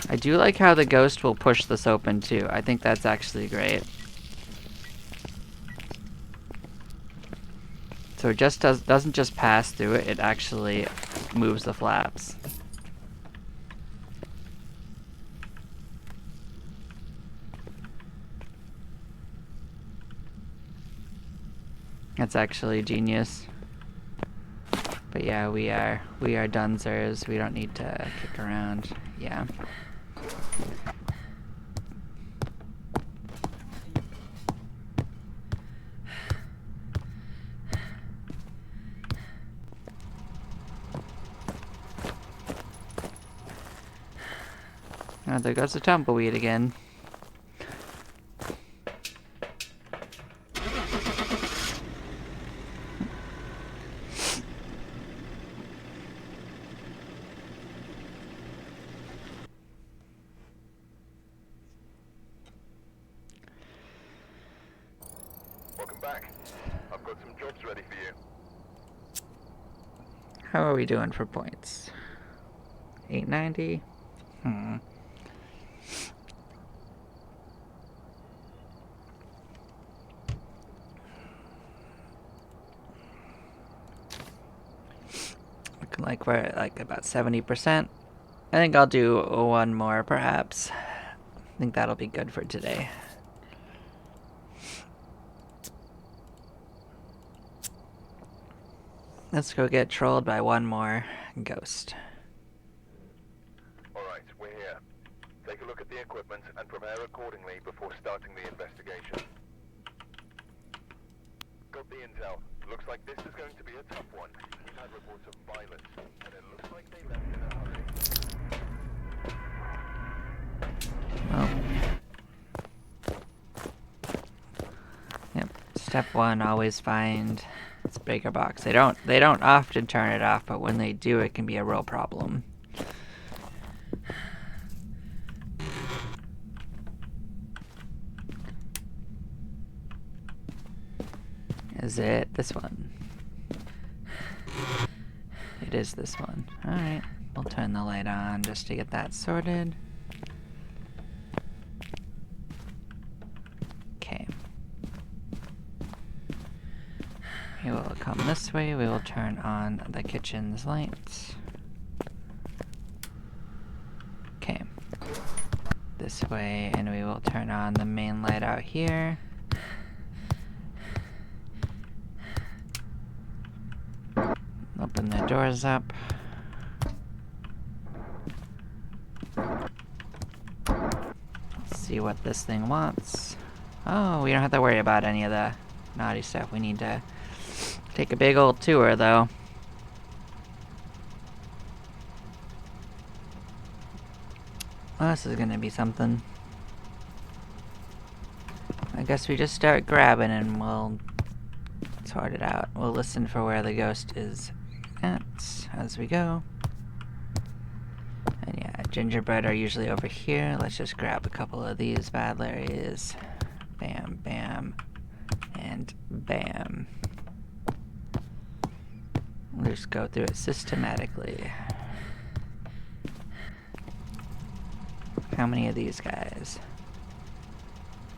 I do like how the ghost will push this open too. I think that's actually great. So it just doesn't just pass through it, it actually moves the flaps. That's actually genius. But yeah, we are dunzers. We don't need to kick around. Yeah. Oh, there goes the tumbleweed again.
Welcome back. I've got some jobs ready for you.
How are we doing for points? 890? Looking like we're at like about 70%. I think I'll do one more perhaps. I think that'll be good for today. Let's go get trolled by one more ghost.
Alright, we're here. Take a look at the equipment and prepare accordingly before starting the investigation. Got the intel. Looks like this is going to be a tough one. We've had reports of violence, and it looks like they left in a hurry.
Well. Yep. Step one, always find this breaker box. They don't often turn it off, but when they do, it can be a real problem. Is it this one? It is this one. Alright, we'll turn the light on just to get that sorted. Okay. We will come this way, we will turn on the kitchen's lights. Okay. This way, and we will turn on the main light out here. Open the doors up. Let's see what this thing wants. Oh, we don't have to worry about any of the naughty stuff. We need to take a big old tour, though. Well, this is gonna be something. I guess we just start grabbing and we'll sort it out. We'll listen for where the ghost is at as we go. And yeah, gingerbread are usually over here. Let's just grab a couple of these bad Larrys. Bam, bam, and bam. We'll just go through it systematically. How many of these guys?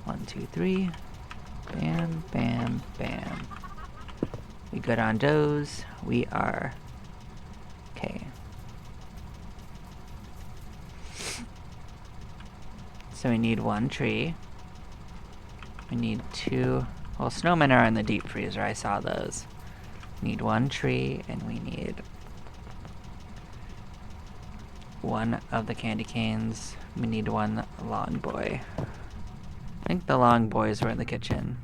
1, 2, 3. Bam, bam, bam. We good on those. We are. Okay. So we need 1 tree. We need 2. Well, snowmen are in the deep freezer. I saw those. We need 1 tree, and we need 1 of the candy canes. We need 1 long boy. I think the long boys were in the kitchen.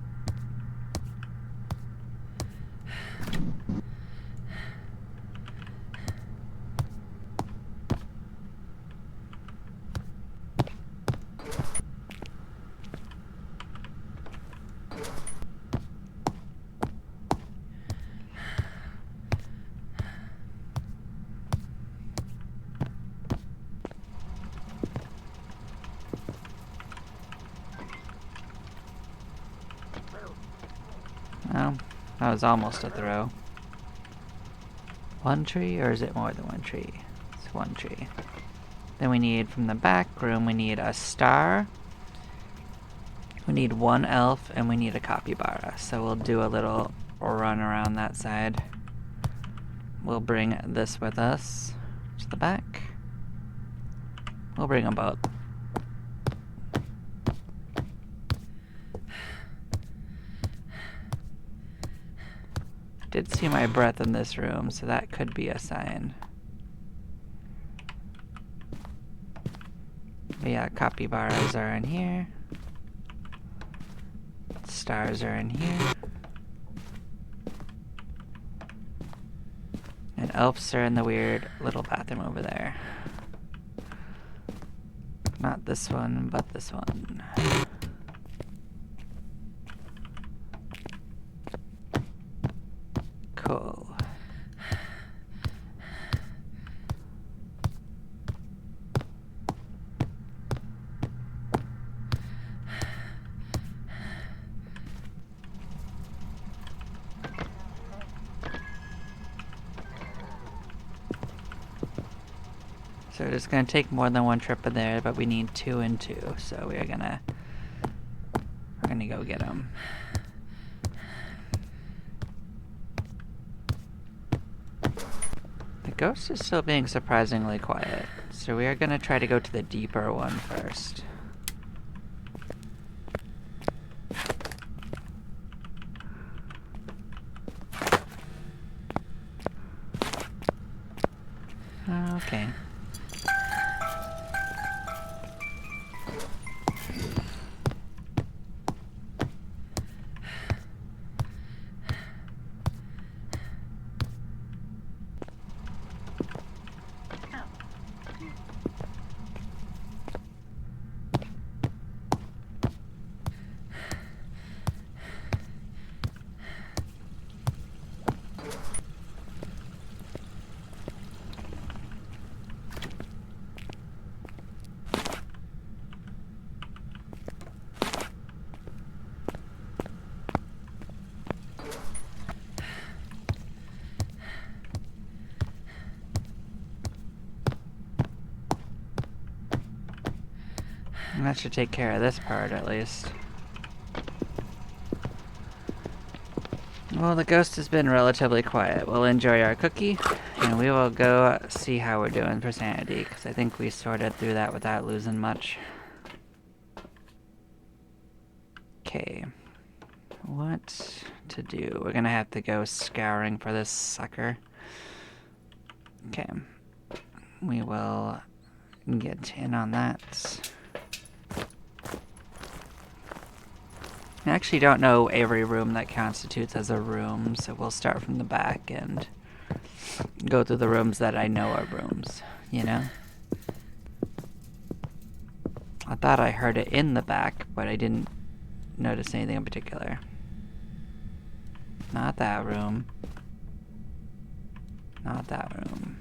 Well, that was almost a throw. 1 tree, or is it more than 1 tree? It's 1 tree. Then we need, from the back room, we need a star. We need 1 elf, and we need a capybara. So we'll do a little run around that side. We'll bring this with us to the back. We'll bring them both. Did see my breath in this room, so that could be a sign. But yeah, capybaras are in here. Stars are in here. And elves are in the weird little bathroom over there. Not this one, but this one. Cool. So it's gonna take more than one trip in there, but we need 2 and 2, so we're gonna go get them. The ghost is still being surprisingly quiet, so we are gonna try to go to the deeper one first. Okay. And that should take care of this part, at least. Well, the ghost has been relatively quiet. We'll enjoy our cookie, and we will go see how we're doing for sanity, because I think we sorted through that without losing much. Okay. What to do? We're gonna have to go scouring for this sucker. Okay. We will get in on that. I actually don't know every room that constitutes as a room, so we'll start from the back and go through the rooms that I know are rooms, you know? I thought I heard it in the back, but I didn't notice anything in particular. Not that room. Not that room.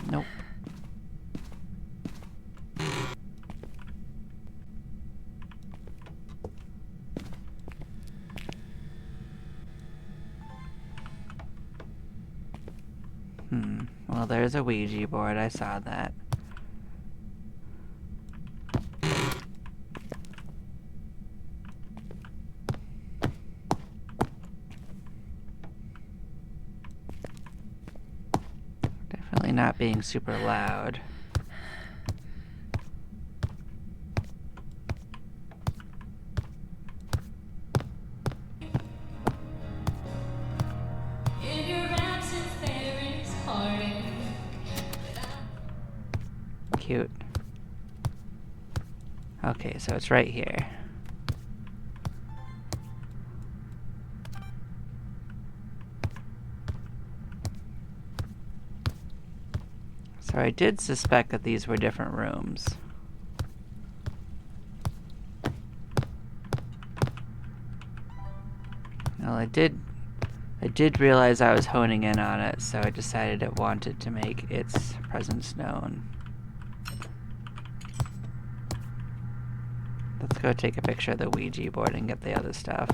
Nope. Well, there's a Ouija board. I saw that. Definitely not being super loud. Cute. Okay, so it's right here. So I did suspect that these were different rooms. Well, I did realize I was honing in on it, so I decided it wanted to make its presence known. Let's go take a picture of the Ouija board and get the other stuff.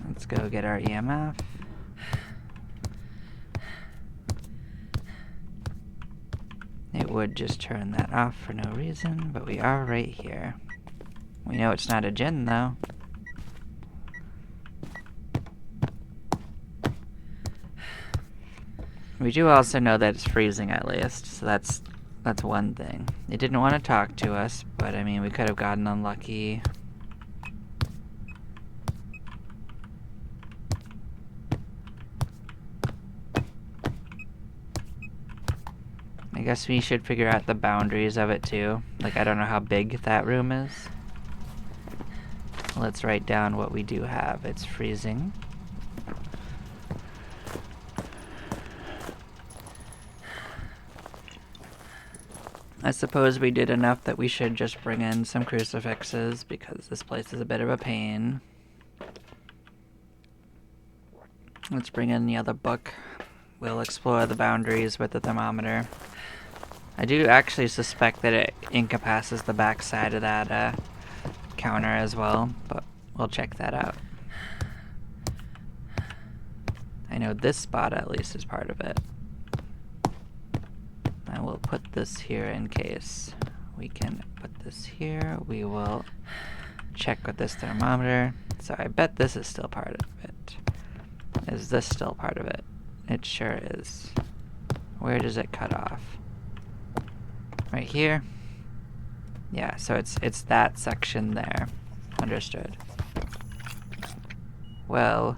Let's go get our EMF. It would just turn that off for no reason, but we are right here. We know it's not a djinn, though. We do also know that it's freezing at least, so that's one thing. It didn't want to talk to us, but I mean, we could have gotten unlucky. I guess we should figure out the boundaries of it too. Like, I don't know how big that room is. Let's write down what we do have. It's freezing. I suppose we did enough that we should just bring in some crucifixes because this place is a bit of a pain. Let's bring in the other book. We'll explore the boundaries with the thermometer. I do actually suspect that it incapacitates the back side of that counter as well, but we'll check that out. I know this spot at least is part of it. I will put this here in case. We can put this here. We will check with this thermometer. So I bet this is still part of it. Is this still part of it? It sure is. Where does it cut off? Right here? Yeah, so it's that section there. Understood. Well,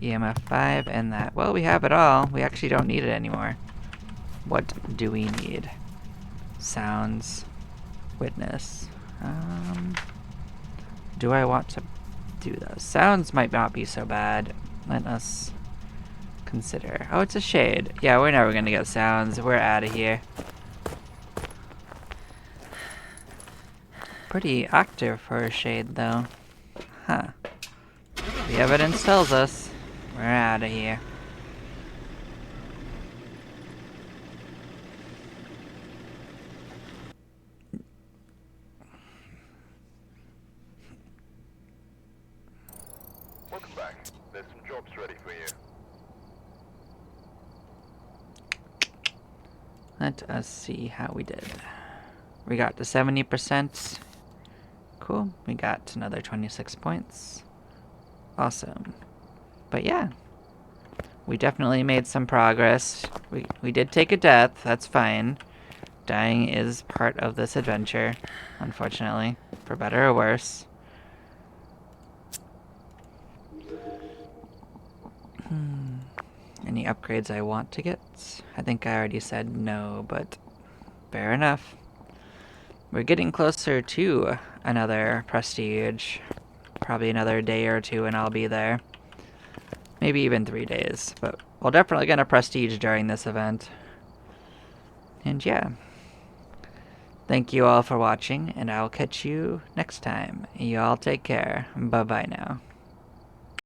EMF 5 and that. Well, we have it all. We actually don't need it anymore. What do we need? Sounds. Witness. Do I want to do those? Sounds might not be so bad. Let us consider. Oh, it's a shade. Yeah, we're never gonna get sounds. We're out of here. Pretty active for a shade, though. Huh. The evidence tells us we're out of here.
Welcome back. There's some jobs ready for you.
Let us see how we did. We got to 70%. Cool. We got another 26 points. Awesome. But yeah, we definitely made some progress. We did take a death. That's fine. Dying is part of this adventure, unfortunately, for better or worse. Any upgrades I want to get? I think I already said no, but fair enough. We're getting closer to another prestige. Probably another day or two and I'll be there. Maybe even 3 days, but we'll definitely get a prestige during this event. And yeah. Thank you all for watching, and I'll catch you next time. You all take care. Bye-bye now.